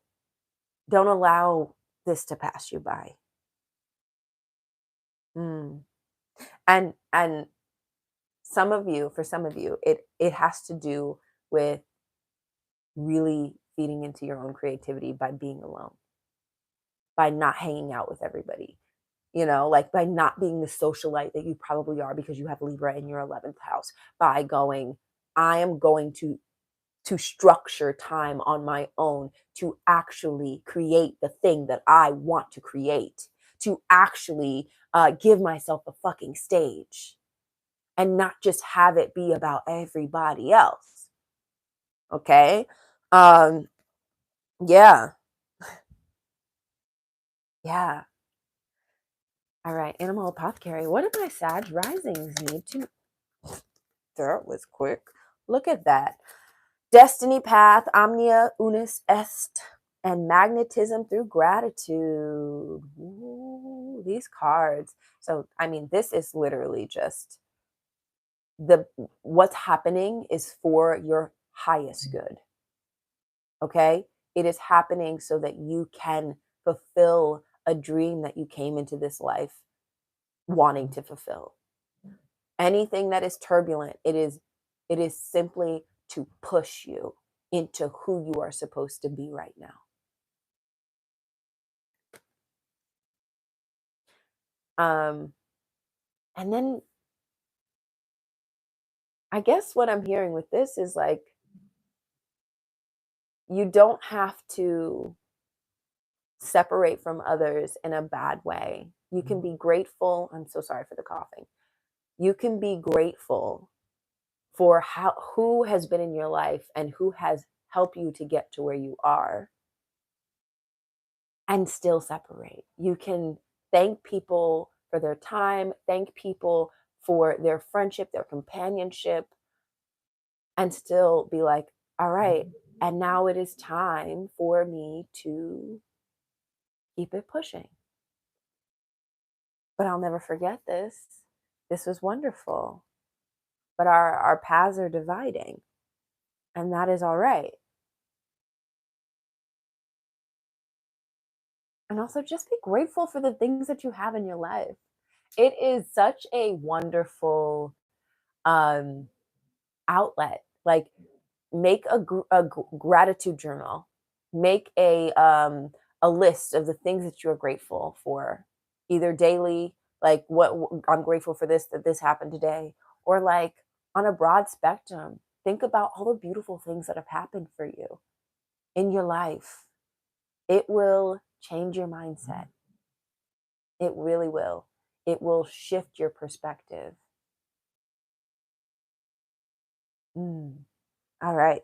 this to pass you by. Mm. And for some of you, it has to do with really feeding into your own creativity by being alone, by not hanging out with everybody, you know, like by not being the socialite that you probably are because you have Libra in your 11th house, by going, I am going to structure time on my own to actually create the thing that I want to create, to actually give myself a fucking stage and not just have it be about everybody else. Okay. Um, yeah. Yeah. All right. Animal Apothecary. What do my Sag risings need to? That was quick. Look at that. Destiny path, omnia unis est, and magnetism through gratitude. Ooh, these cards. So, I mean, this is literally just what's happening is for your highest good. Okay? It is happening so that you can fulfill a dream that you came into this life wanting to fulfill. Anything that is turbulent, it is simply to push you into who you are supposed to be right now. And then I guess what I'm hearing with this is like, you don't have to separate from others in a bad way. You can be grateful. I'm so sorry for the coughing. You can be grateful for who has been in your life and who has helped you to get to where you are, and still separate. You can thank people for their time, thank people for their friendship, their companionship, and still be like, all right, and now it is time for me to keep it pushing. But I'll never forget this. This was wonderful. But our paths are dividing, and that is all right. And also just be grateful for the things that you have in your life. It is such a wonderful outlet. Like, make a gratitude journal. Make a list of the things that you're grateful for, either daily, like I'm grateful for this, that this happened today, or like on a broad spectrum. Think about all the beautiful things that have happened for you in your life. It will change your mindset. It really will. It will shift your perspective. All right.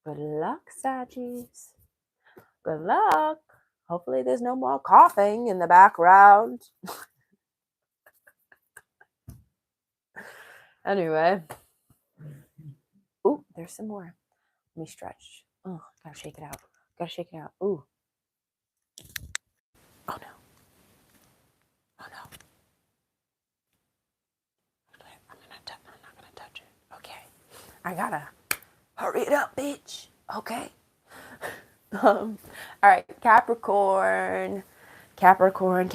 Good luck, Saggies. Good luck. Hopefully there's no more coughing in the background. Anyway. Ooh, there's some more. Let me stretch. Oh, gotta shake it out. Gotta shake it out. Ooh. Oh no. Oh no. I'm not gonna touch it. Okay. I gotta hurry it up, bitch. Okay. All right, Capricorn. Capricorn.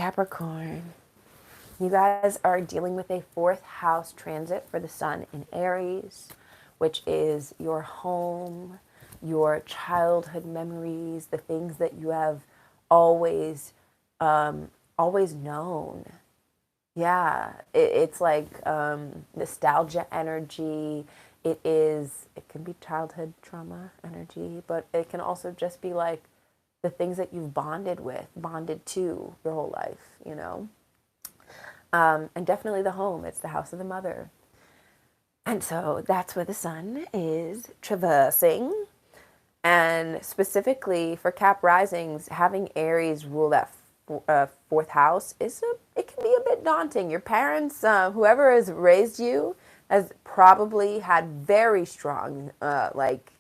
You guys are dealing with a 4th house transit for the sun in Aries, which is your home, your childhood memories, the things that you have always known. Yeah, it's like nostalgia energy. It can be childhood trauma energy, but it can also just be like the things that you've bonded to your whole life, you know? And definitely the home. It's the house of the mother. And so that's where the sun is traversing. And specifically for Cap risings, having Aries rule that 4th house it can be a bit daunting. Your parents, whoever has raised you, has probably had very strong like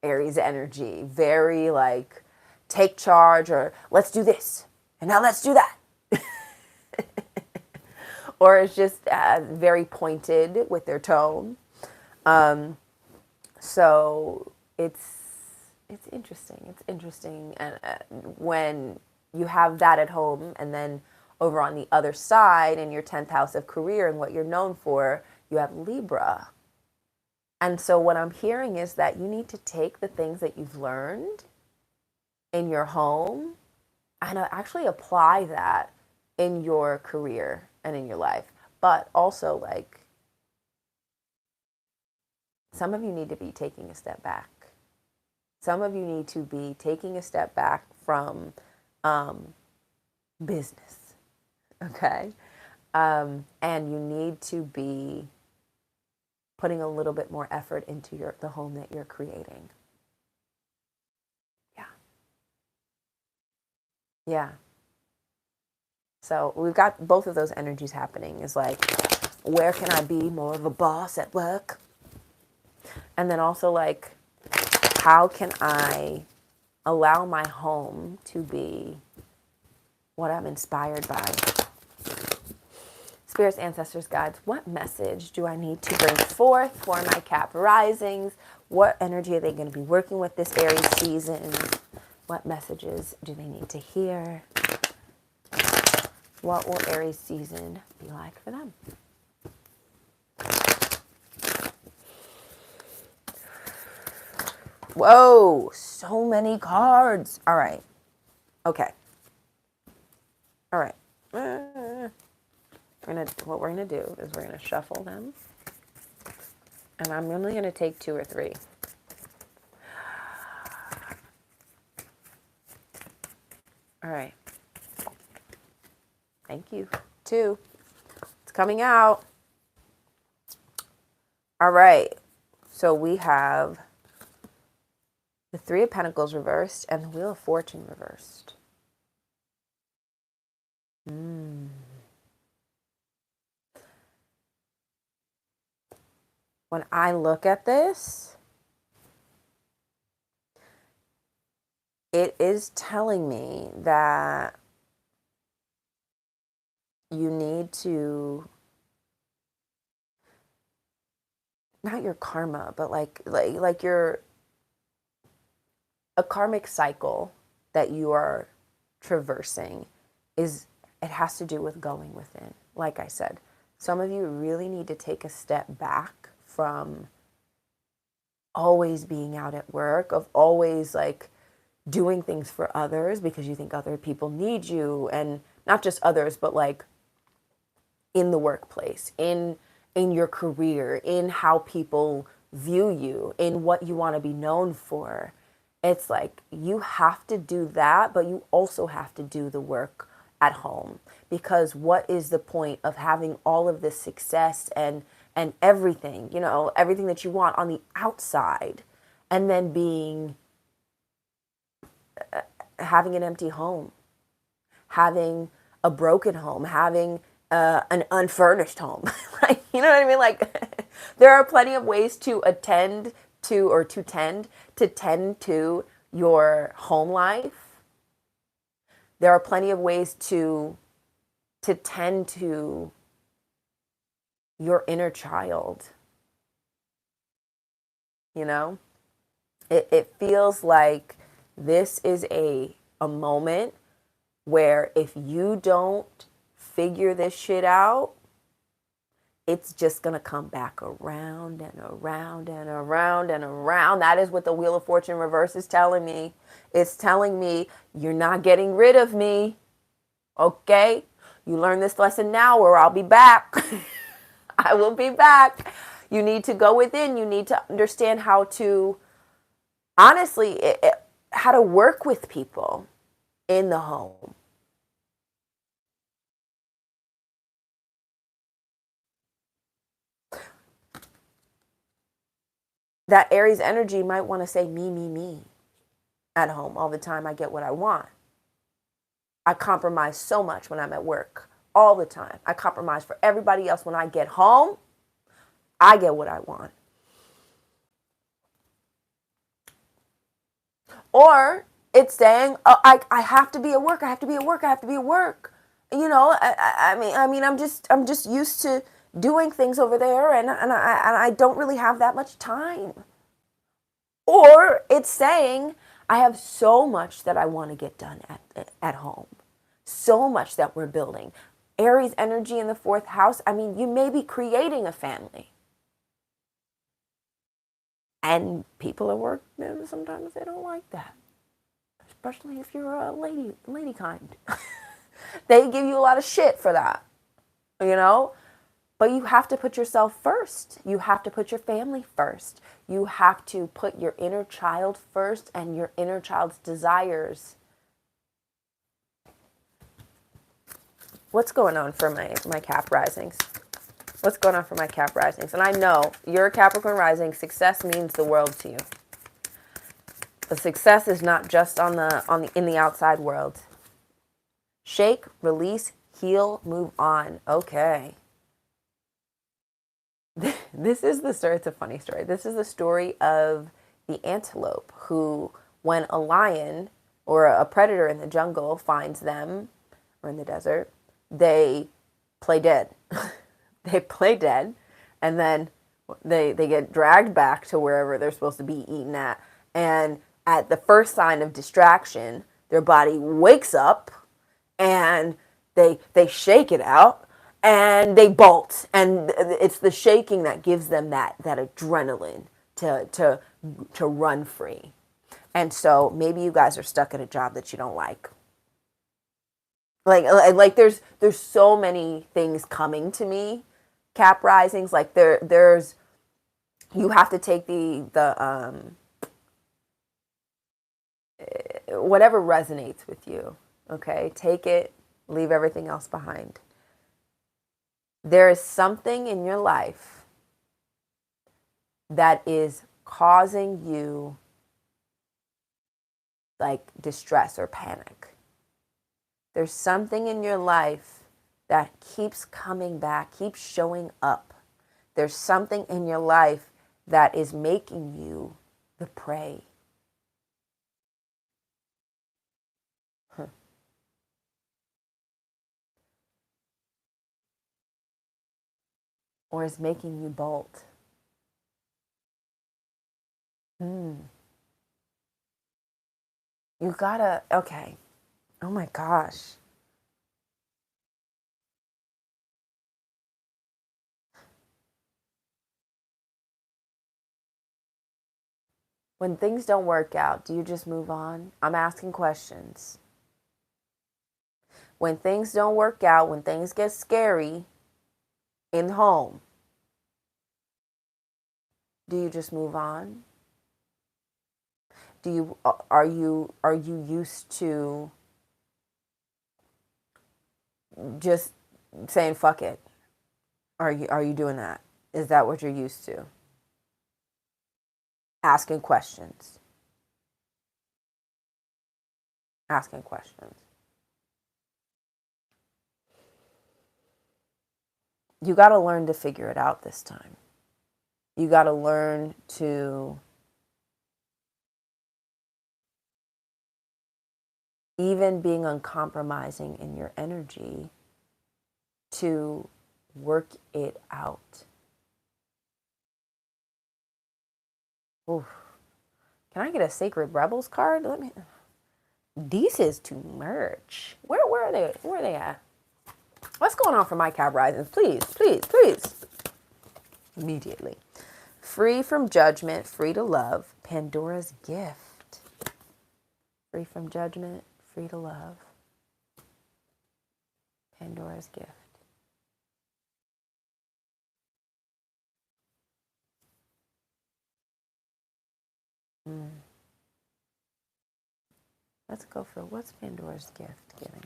Aries energy, very like take charge, or let's do this and now let's do that. or is just very pointed with their tone. So it's interesting. It's interesting, and when you have that at home, and then over on the other side in your 10th house of career and what you're known for, you have Libra. And so what I'm hearing is that you need to take the things that you've learned in your home and actually apply that in your career and in your life. But also, like, some of you need to be taking a step back. Some of you need to be taking a step back from business, okay? And you need to be putting a little bit more effort into the home that you're creating. Yeah. Yeah. So we've got both of those energies happening. Is like, where can I be more of a boss at work? And then also, like, how can I allow my home to be what I'm inspired by? Spirits, ancestors, guides, what message do I need to bring forth for my Cap risings? What energy are they going to be working with this Aries season? What messages do they need to hear? What will Aries season be like for them? Whoa, so many cards. All right. Okay. All right. What we're gonna do is we're gonna shuffle them, and I'm only gonna take 2 or 3. All right. Thank you. 2. It's coming out. All right. So we have the 3 of Pentacles reversed and the Wheel of Fortune reversed. When I look at this, it is telling me that you need to, not your karma, but like your a karmic cycle that you are traversing it has to do with going within. Like I said, some of you really need to take a step back from always being out at work, of always like doing things for others because you think other people need you, and not just others, but like in the workplace, in your career, in how people view you, in what you want to be known for. It's like you have to do that, but you also have to do the work at home, because what is the point of having all of this success and everything, you know, everything that you want on the outside, and then having an empty home, having a broken home, having an unfurnished home. Like, you know what I mean? Like, there are plenty of ways to tend to your home life. There are plenty of ways to tend to your inner child. You know, it feels like this is a moment where if you don't figure this shit out, it's just going to come back around and around and around and around. That is what the Wheel of Fortune reverse is telling me. It's telling me you're not getting rid of me. Okay? You learn this lesson now or I'll be back. I will be back. You need to go within. You need to understand how to, honestly, how to work with people in the home. That Aries energy might want to say me at home all the time. I get what I want. I compromise so much when I'm at work all the time. I compromise for everybody else. When I get home, I get what I want. Or it's saying, oh, I have to be at work. I have to be at work. I have to be at work. You know, I'm just used to doing things over there, and I don't really have that much time. Or it's saying, I have so much that I want to get done at home, so much that we're building. Aries energy in the fourth house. I mean, you may be creating a family. And people at work, sometimes they don't like that. Especially if you're a lady kind. They give you a lot of shit for that, you know? But you have to put yourself first. You have to put your family first. You have to put your inner child first and your inner child's desires. What's going on for my Cap risings? What's going on for my Cap risings? And I know you're a Capricorn rising. Success means the world to you. But success is not just in the outside world. Shake, release, heal, move on. Okay. This is the story. It's a funny story. This is the story of the antelope who, when a lion or a predator in the jungle finds them, or in the desert, they play dead. They play dead, and then they get dragged back to wherever they're supposed to be eaten at. And at the first sign of distraction, their body wakes up, and they shake it out, and they bolt, and it's the shaking that gives them that adrenaline to run free. And so maybe you guys are stuck at a job that you don't like. Like there's so many things coming to me, Cap risings. Like there's you have to take the whatever resonates with you. Okay, take it, leave everything else behind. There is something in your life that is causing you like distress or panic. There's something in your life that keeps coming back, keeps showing up. There's something in your life that is making you the prey. Or is making you bolt. You gotta, okay. Oh my gosh. When things don't work out, do you just move on? I'm asking questions. When things don't work out, when things get scary in home, do you just move on? Are you used to just saying fuck it? Are you doing that? Is that what you're used to? Asking questions. Asking questions. You got to learn to figure it out this time. You got to learn to even being uncompromising in your energy to work it out. Oof. Can I get a Sacred Rebels card? Let me. This is too much. Where are they? Where are they at? What's going on for my Cap risings? Please, please, please. Immediately. Free from judgment, free to love. Pandora's gift. Free from judgment, free to love. Pandora's gift. Let's go for what's Pandora's gift giving?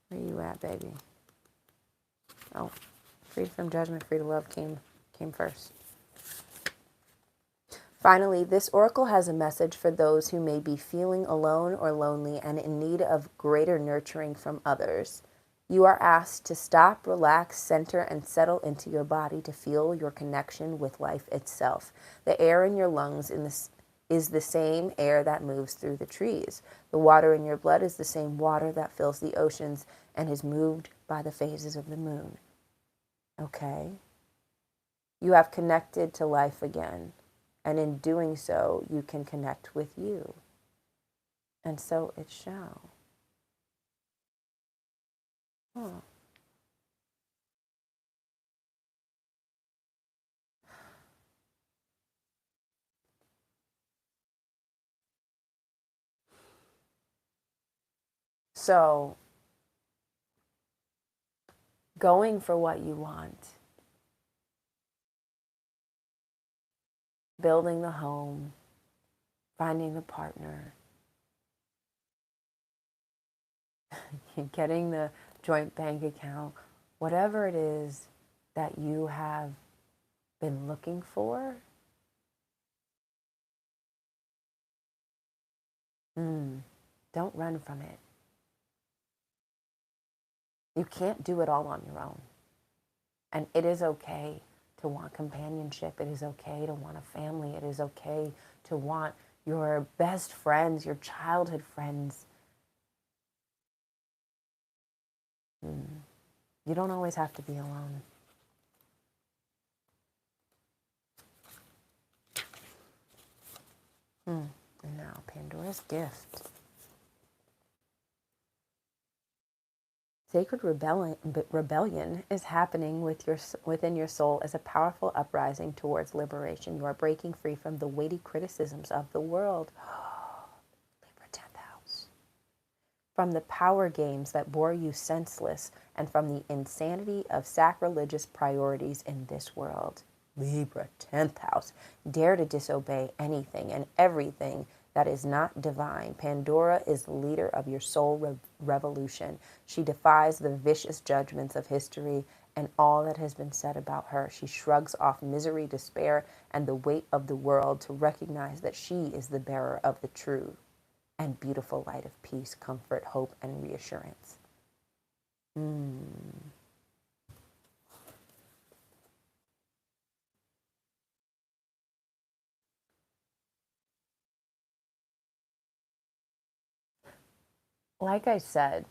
Where you at, baby? Oh, free from judgment, free to love came first. Finally, this oracle has a message for those who may be feeling alone or lonely and in need of greater nurturing from others. You are asked to stop, relax, center, and settle into your body to feel your connection with life itself. The air in your lungs is the same air that moves through the trees. The water in your blood is the same water that fills the oceans and is moved by the phases of the moon. Okay? You have connected to life again. And in doing so, you can connect with you. And so it shall. Huh. So, going for what you want, building the home, finding the partner, getting the joint bank account, whatever it is that you have been looking for, don't run from it. You can't do it all on your own. And it is okay to want companionship. It is okay to want a family. It is okay to want your best friends, your childhood friends. You don't always have to be alone. And now, Pandora's gift. Sacred rebellion is happening within your soul as a powerful uprising towards liberation. You are breaking free from the weighty criticisms of the world. Libra 10th house. From the power games that bore you senseless and from the insanity of sacrilegious priorities in this world. Libra 10th house. Dare to disobey anything and everything that is not divine. Pandora is the leader of your soul revolution. She defies the vicious judgments of history and all that has been said about her. She shrugs off misery, despair, and the weight of the world to recognize that she is the bearer of the true and beautiful light of peace, comfort, hope, and reassurance. Like I said,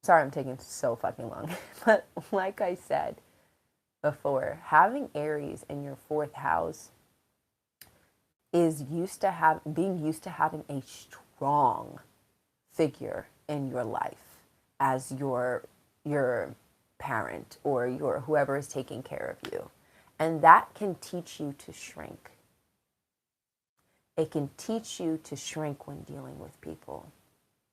sorry I'm taking so fucking long, but like I said before, having Aries in your fourth house is being used to having a strong figure in your life as your parent or your whoever is taking care of you. And that can teach you to shrink. It can teach you to shrink when dealing with people,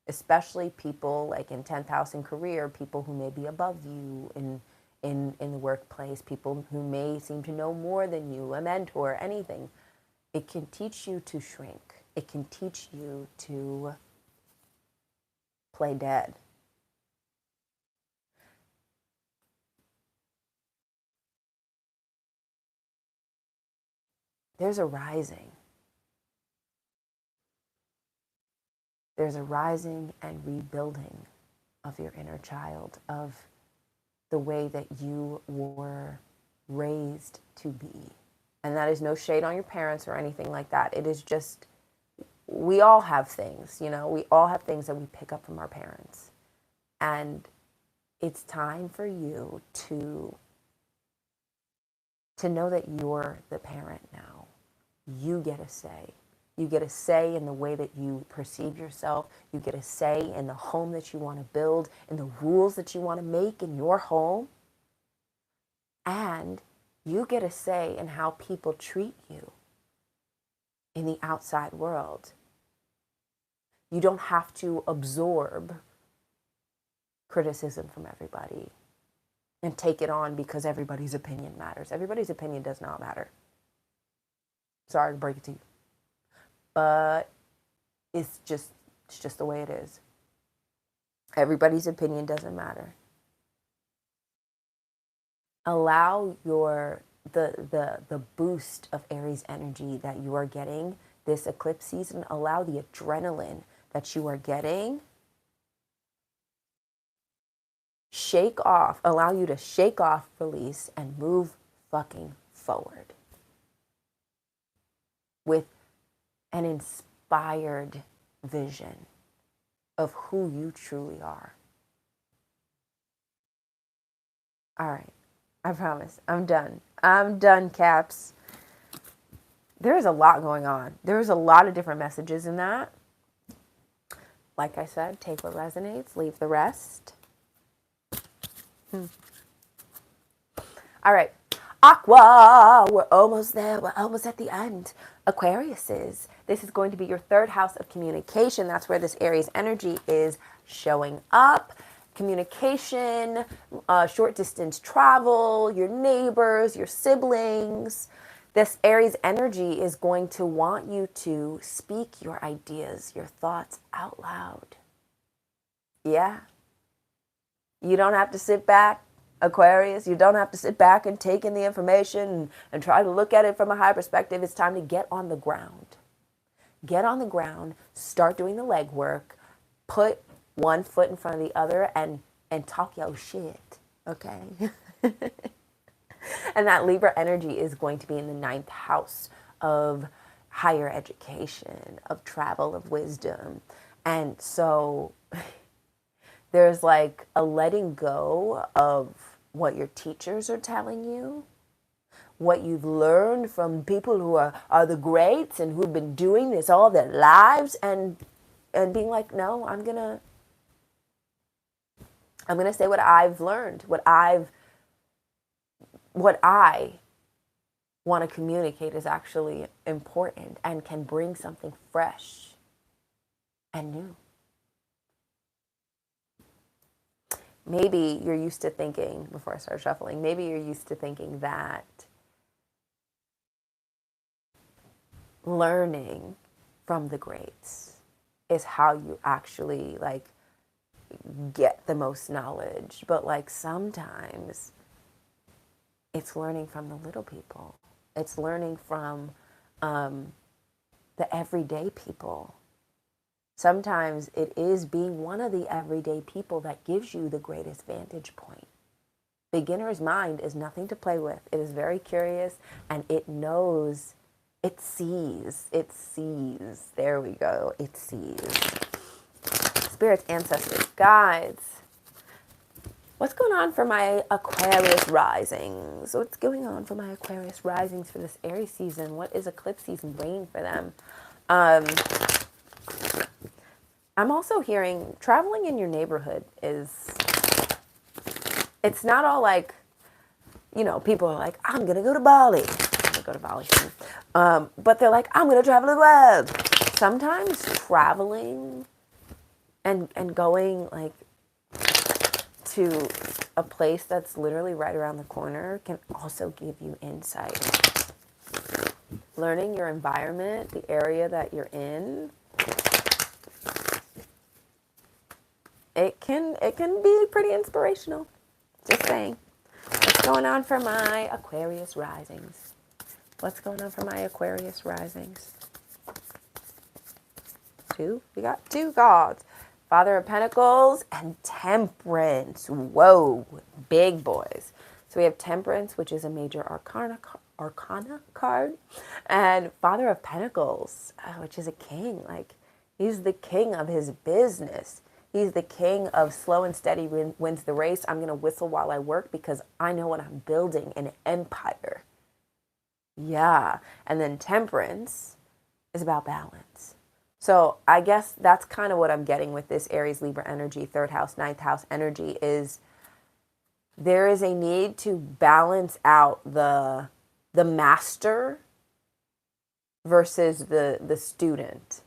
especially people like in 10th house in career, people who may be above you in the workplace, people who may seem to know more than you, a mentor, anything. It can teach you to shrink. It can teach you to play dead. There's a rising. There's a rising and rebuilding of your inner child, of the way that you were raised to be. And that is no shade on your parents or anything like that. It is just, we all have things, we all have things that we pick up from our parents. And it's time for you to know that you're the parent now. You get a say. You get a say in the way that you perceive yourself. You get a say in the home that you want to build, in the rules that you want to make in your home. And you get a say in how people treat you in the outside world. You don't have to absorb criticism from everybody and take it on because everybody's opinion matters. Everybody's opinion does not matter. Sorry to break it to you. But it's just the way it is. Everybody's opinion doesn't matter. Allow the boost of Aries energy that you are getting this eclipse season, allow the adrenaline that you are getting, allow you to shake off, release, and move fucking forward with an inspired vision of who you truly are. All right, I promise. I'm done. I'm done, Caps. There's a lot going on. There's a lot of different messages in that. Like I said, take what resonates, leave the rest. All right. Aqua, we're almost there. We're almost at the end. Aquariuses, this is going to be your third house of communication. That's where this Aries energy is showing up. Communication, short distance travel, your neighbors, your siblings. This Aries energy is going to want you to speak your ideas, your thoughts out loud. Yeah. You don't have to sit back, Aquarius. You don't have to sit back and take in the information and try to look at it from a high perspective. It's time to get on the ground. Get on the ground, start doing the legwork, put one foot in front of the other and talk your shit, okay? And that Libra energy is going to be in the 9th house of higher education, of travel, of wisdom. And so there's like a letting go of what your teachers are telling you, what you've learned from people who are the greats and who've been doing this all their lives, and being like, no, I'm gonna say what I've learned, what I want to communicate is actually important and can bring something fresh and new. Maybe you're used to thinking, before I start shuffling, maybe you're used to thinking that learning from the greats is how you actually like get the most knowledge. But like sometimes it's learning from the little people. It's learning from the everyday people. Sometimes it is being one of the everyday people that gives you the greatest vantage point. Beginner's mind is nothing to play with. It is very curious and it knows, it sees. There we go. It sees. Spirits, ancestors, guides. What's going on for my Aquarius risings? What's going on for my Aquarius risings for this Aries season? What is eclipse season bringing for them? I'm also hearing traveling in your neighborhood it's not all like, you know, people are like, I'm going to go to Bali. I'm going to go to Bali soon. But they're like, I'm going to travel the world. Sometimes traveling and going like to a place that's literally right around the corner can also give you insight. Learning your environment, the area that you're in, it can be pretty inspirational. Just saying. What's going on for my Aquarius risings? What's going on for my Aquarius risings? Two? We got two gods. Father of Pentacles and Temperance. Whoa, big boys. So we have Temperance, which is a major arcana card, and Father of Pentacles, which is a king. Like, he's the king of his business. He's the king of slow and steady wins the race. I'm going to whistle while I work because I know what I'm building, an empire. Yeah. And then Temperance is about balance. So I guess that's kind of what I'm getting with this Aries Libra energy, 3rd house, 9th house energy, is there is a need to balance out the master versus the student.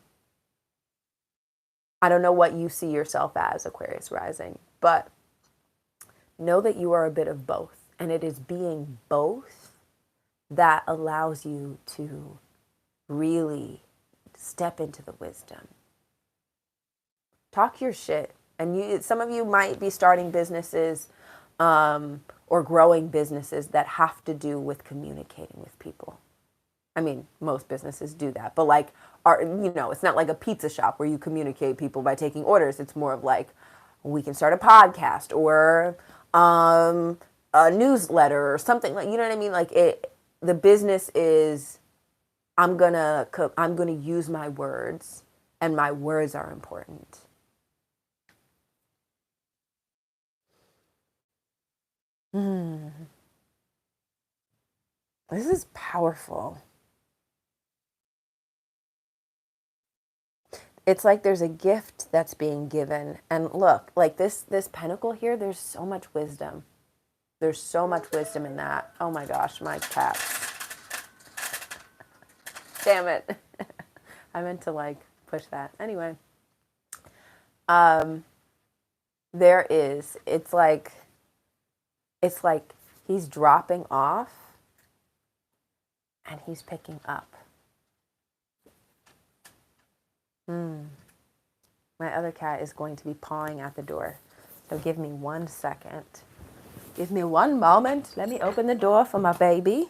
I don't know what you see yourself as, Aquarius rising, but know that you are a bit of both. And it is being both that allows you to really step into the wisdom. Talk your shit. And some of you might be starting businesses or growing businesses that have to do with communicating with people. I mean, most businesses do that, but like, it's not like a pizza shop where you communicate people by taking orders. It's more of like, we can start a podcast or a newsletter or something like, you know what I mean? Like the business is I'm gonna use my words, and my words are important. This is powerful. It's like there's a gift that's being given. And look, like this pentacle here, there's so much wisdom. There's so much wisdom in that. Oh my gosh, my cats. Damn it. I meant to like push that. Anyway. There is, it's like he's dropping off and he's picking up. My other cat is going to be pawing at the door. So give me 1 second. Give me one moment. Let me open the door for my baby.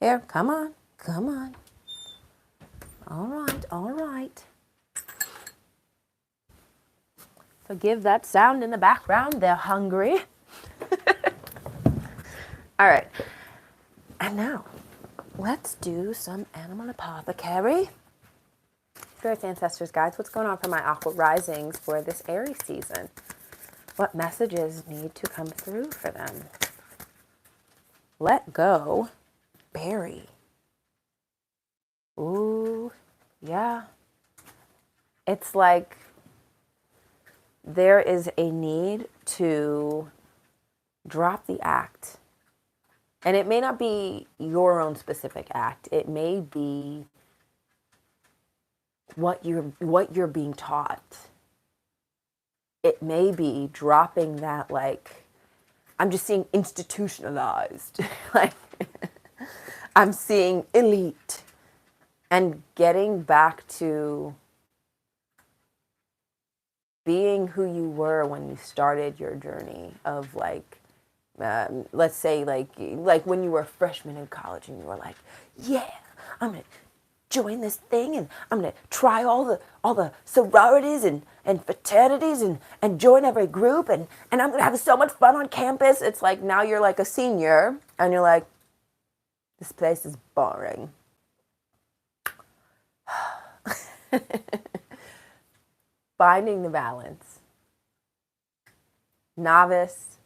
Here, come on. Come on. All right, all right. Forgive that sound in the background. They're hungry. All right. And now, let's do some animal apothecary. Spirits, ancestors, guides, what's going on for my aqua risings for this Aries season? What messages need to come through for them? Let go. Bury. Ooh, yeah. It's like there is a need to drop the act. And it may not be your own specific act. It may be what you're being taught. It may be dropping that, like, I'm just seeing institutionalized. Like, I'm seeing elite. And getting back to being who you were when you started your journey of, like, let's say like when you were a freshman in college and you were like, yeah, I'm gonna join this thing and I'm gonna try all the sororities and fraternities and join every group and I'm gonna have so much fun on campus. It's like now you're like a senior and you're like, this place is boring. Finding the balance. Novice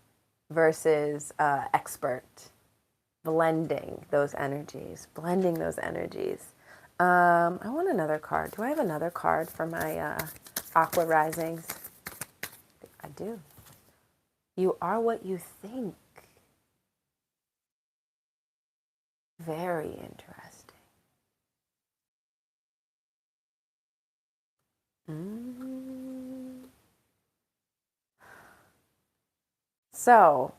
versus expert. Blending those energies. I want another card. Do I have another card for my aqua risings? I do. You are what you think. Very interesting. So,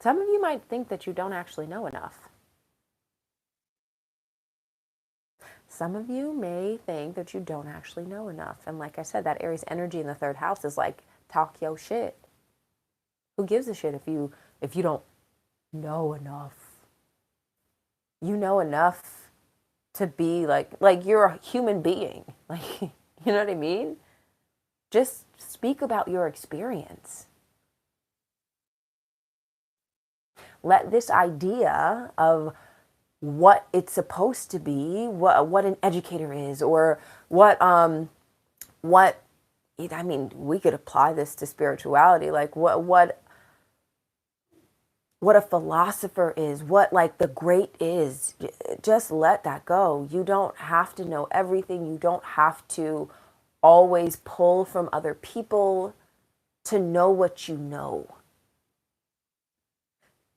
some of you might think that you don't actually know enough. Some of you may think that you don't actually know enough. And like I said, that Aries energy in the third house is like, talk your shit. Who gives a shit if you don't know enough? You know enough to be like you're a human being. Like, you know what I mean? Just speak about your experience. Let this idea of what it's supposed to be, what an educator is, or what I mean, we could apply this to spirituality, like what a philosopher is, what like the great is. Just let that go. You don't have to know everything. You don't have to always pull from other people to know what you know.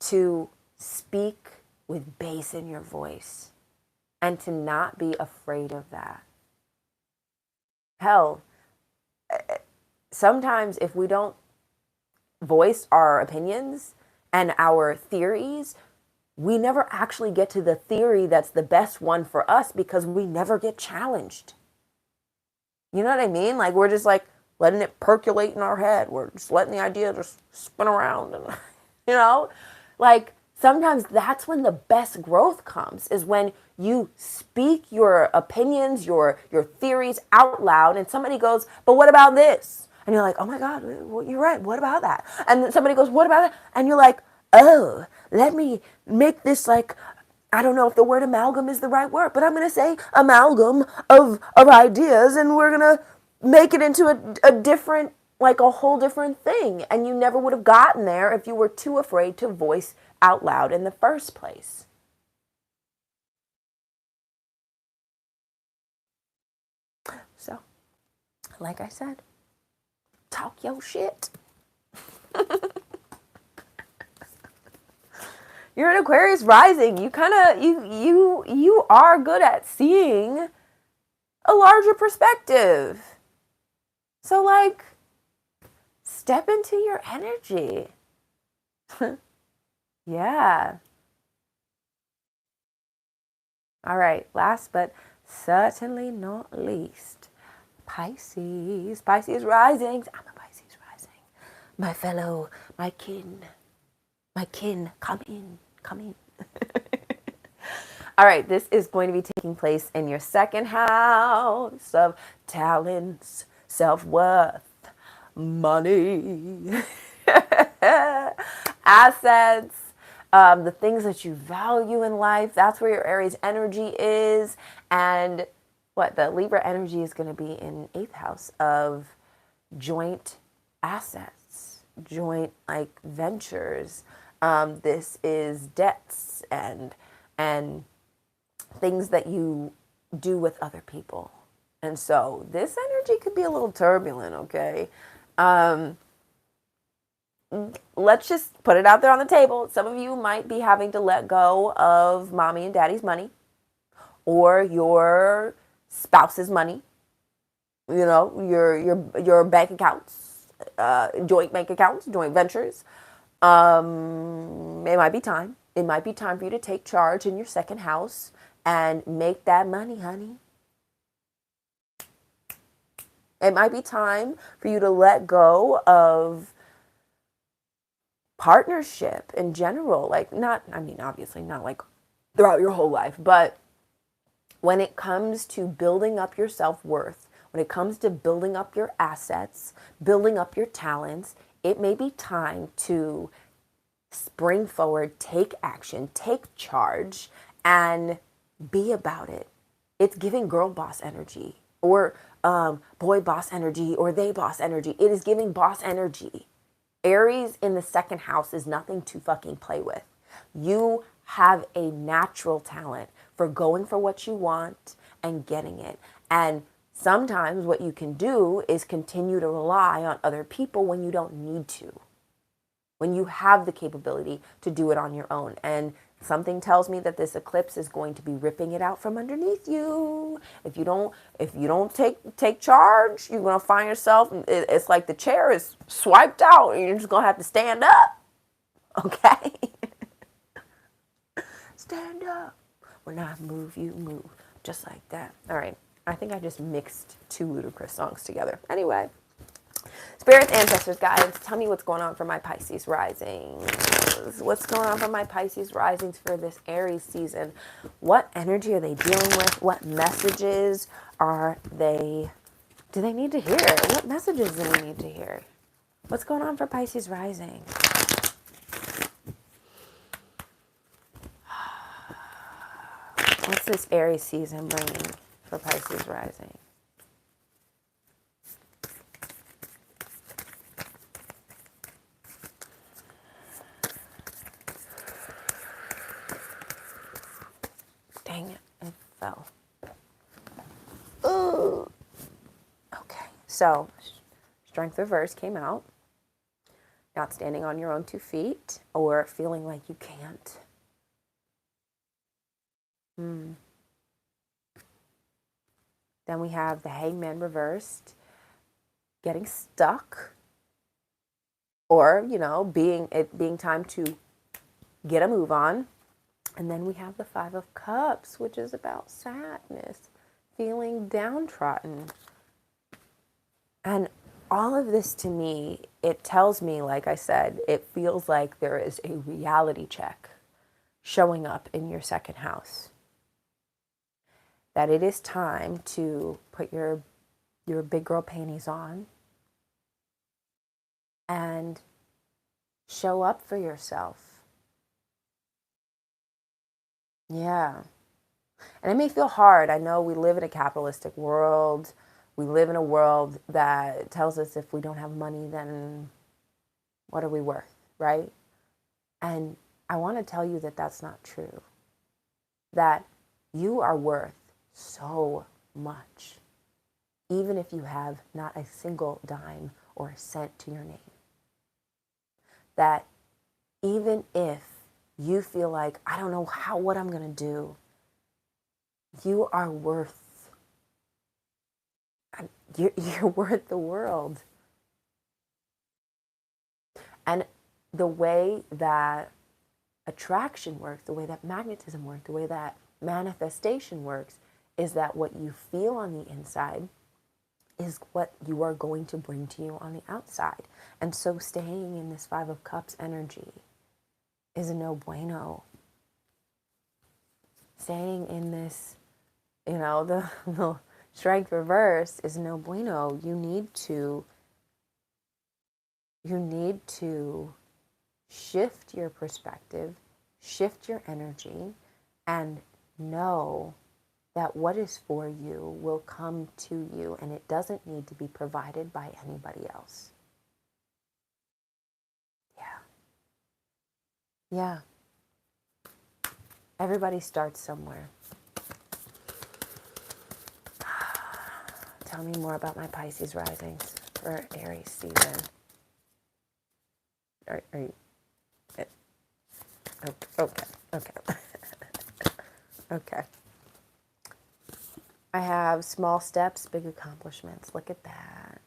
To speak with bass in your voice and to not be afraid of that. Hell, sometimes if we don't voice our opinions and our theories, we never actually get to the theory that's the best one for us because we never get challenged. You know what I mean? Like, we're just like letting it percolate in our head. We're just letting the idea just spin around and, you know, like sometimes that's when the best growth comes, is when you speak your opinions, your theories out loud, and somebody goes, but what about this? And you're like, oh my God, well, you're right. What about that? And then somebody goes, what about that? And you're like, oh, let me make this like, I don't know if the word amalgam is the right word, but I'm going to say amalgam of ideas, and we're going to make it into a different, like a whole different thing. And you never would have gotten there if you were too afraid to voice out loud in the first place. So, like I said, talk your shit. You're an Aquarius rising. You kind of you are good at seeing a larger perspective. So like, step into your energy. Yeah. All right, last but certainly not least, Pisces. Pisces risings. I'm a Pisces rising. My fellow, my kin, come in, come in. All right, this is going to be taking place in your second house of talents, self-worth, money, assets, the things that you value in life. That's where your Aries energy is. And what the Libra energy is going to be in 8th house of joint assets, joint like ventures. This is debts and things that you do with other people. And so this energy could be a little turbulent, okay? Let's just put it out there on the table. Some of you might be having to let go of mommy and daddy's money or your spouse's money, you know, your bank accounts, joint bank accounts, joint ventures. It might be time. It might be time for you to take charge in your second house and make that money, honey. It might be time for you to let go of partnership in general. Like, not, I mean, obviously not like throughout your whole life, but when it comes to building up your self-worth, when it comes to building up your assets, building up your talents, it may be time to spring forward, take action, take charge, and be about it. It's giving girl boss energy or boy boss energy or they boss energy. It is giving boss energy. Aries in the second house is nothing to fucking play with. You have a natural talent for going for what you want and getting it. And sometimes what you can do is continue to rely on other people when you don't need to, when you have the capability to do it on your own. And something tells me that this eclipse is going to be ripping it out from underneath you. If you don't take charge, you're going to find yourself, it's like the chair is swiped out and you're just going to have to stand up. Okay? Stand up. When I move, you move. Just like that. All right. I think I just mixed two ludicrous songs together. Anyway. Spirits, ancestors, guides, tell me what's going on for my Pisces risings. What's going on for my Pisces risings for this Aries season? What energy are they dealing with? What messages do they need to hear? What messages do they need to hear? What's going on for Pisces rising? What's this Aries season bringing for Pisces rising? Dang it, it fell. Ooh. Okay, so Strength Reverse came out. Not standing on your own 2 feet or feeling like you can't. Then we have the Hangman reversed, getting stuck, or, you know, being time to get a move on. And then we have the 5 of Cups, which is about sadness, feeling downtrodden. And all of this to me, it tells me, like I said, it feels like there is a reality check showing up in your second house. That it is time to put your big girl panties on and show up for yourself. Yeah. And it may feel hard. I know we live in a capitalistic world. We live in a world that tells us if we don't have money, then what are we worth, right? And I want to tell you that that's not true. That you are worth so much, even if you have not a single dime or a cent to your name. That even if you feel like, I don't know what I'm going to do, you are worth, you're worth the world. And the way that attraction works, the way that magnetism works, the way that manifestation works, is that what you feel on the inside is what you are going to bring to you on the outside. And so staying in this Five of Cups energy is a no bueno. Staying in this, the strength reverse is no bueno. You need to shift your perspective, shift your energy, and know that what is for you will come to you, and it doesn't need to be provided by anybody else. Yeah. Everybody starts somewhere. Tell me more about my Pisces risings for Aries season. Are you? Okay. Okay. I have small steps, big accomplishments. Look at that.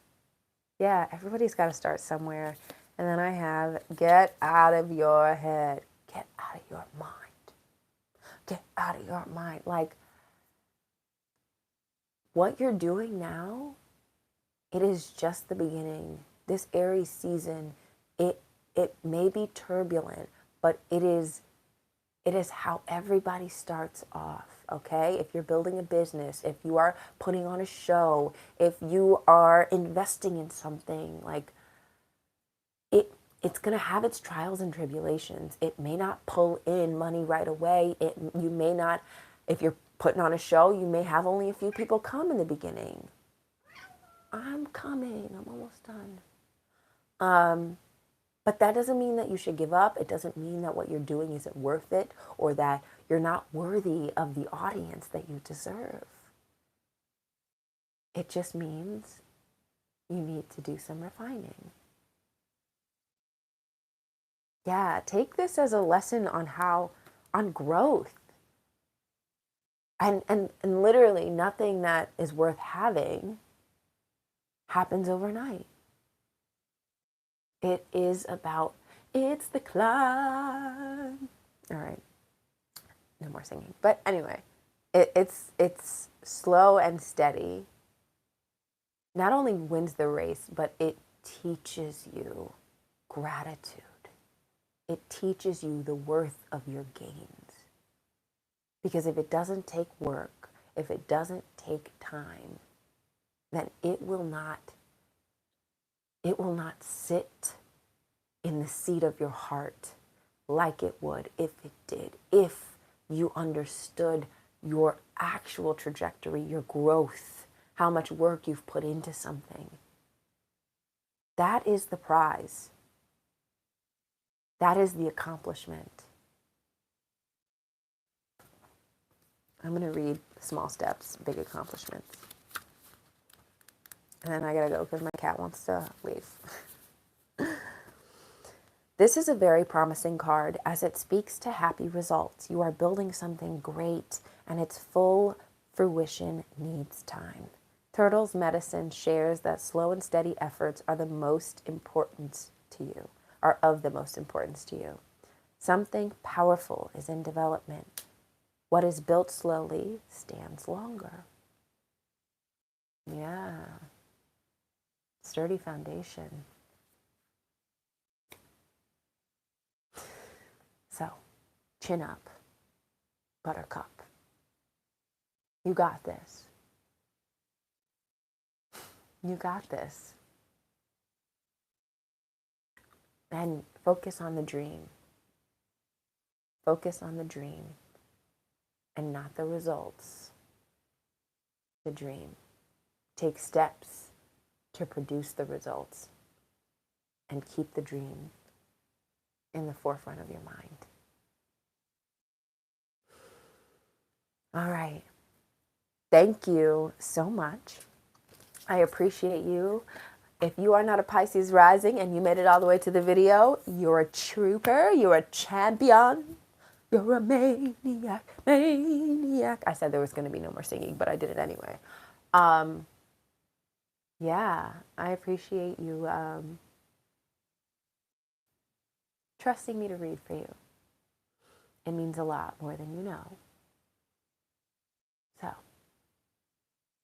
Yeah, everybody's got to start somewhere. And then I have get out of your head. Get out of your mind. Get out of your mind. Like, what you're doing now, it is just the beginning. This Aries season, it may be turbulent, but it is how everybody starts off, okay? If you're building a business, if you are putting on a show, if you are investing in something, like it's going to have its trials and tribulations. It may not pull in money right away. You may not, if you're putting on a show, you may have only a few people come in the beginning. I'm coming. I'm almost done. But that doesn't mean that you should give up. It doesn't mean that what you're doing isn't worth it, or that you're not worthy of the audience that you deserve. It just means you need to do some refining. Yeah, take this as a lesson on growth. And literally nothing that is worth having happens overnight. It's the climb. All right, no more singing. But anyway, it's slow and steady. Not only wins the race, but it teaches you gratitude. It teaches you the worth of your gains. Because if it doesn't take work, if it doesn't take time, then it will not sit in the seat of your heart like it would if it did. If you understood your actual trajectory, your growth, how much work you've put into something. That is the prize. That is the accomplishment. I'm going to read small steps, big accomplishments. And then I got to go because my cat wants to leave. This is a very promising card as it speaks to happy results. You are building something great, and its full fruition needs time. Turtle's medicine shares that slow and steady efforts are of the most importance to you. Something powerful is in development. What is built slowly stands longer. Yeah. Sturdy foundation. So, chin up, buttercup. You got this. You got this. And focus on the dream. Focus on the dream. and not the results. The dream. Take steps to produce the results and keep the dream in the forefront of your mind. All right. Thank you so much. I appreciate you. If you are not a Pisces rising and you made it all the way to the video, you're a trooper, you're a champion, you're a maniac, maniac. I said there was going to be no more singing, but I did it anyway. Yeah, I appreciate you trusting me to read for you. It means a lot more than you know. So,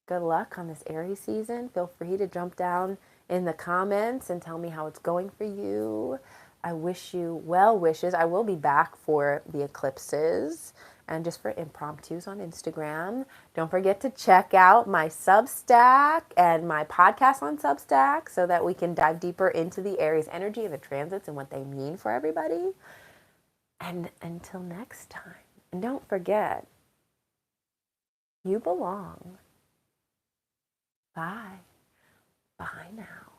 good luck on this Aries season. Feel free to jump down in the comments and tell me how it's going for you. I wish you well wishes. I will be back for the eclipses and just for impromptus on Instagram. Don't forget to check out my Substack and my podcast on Substack so that we can dive deeper into the Aries energy and the transits and what they mean for everybody. And until next time, and don't forget, you belong. Bye. Bye now.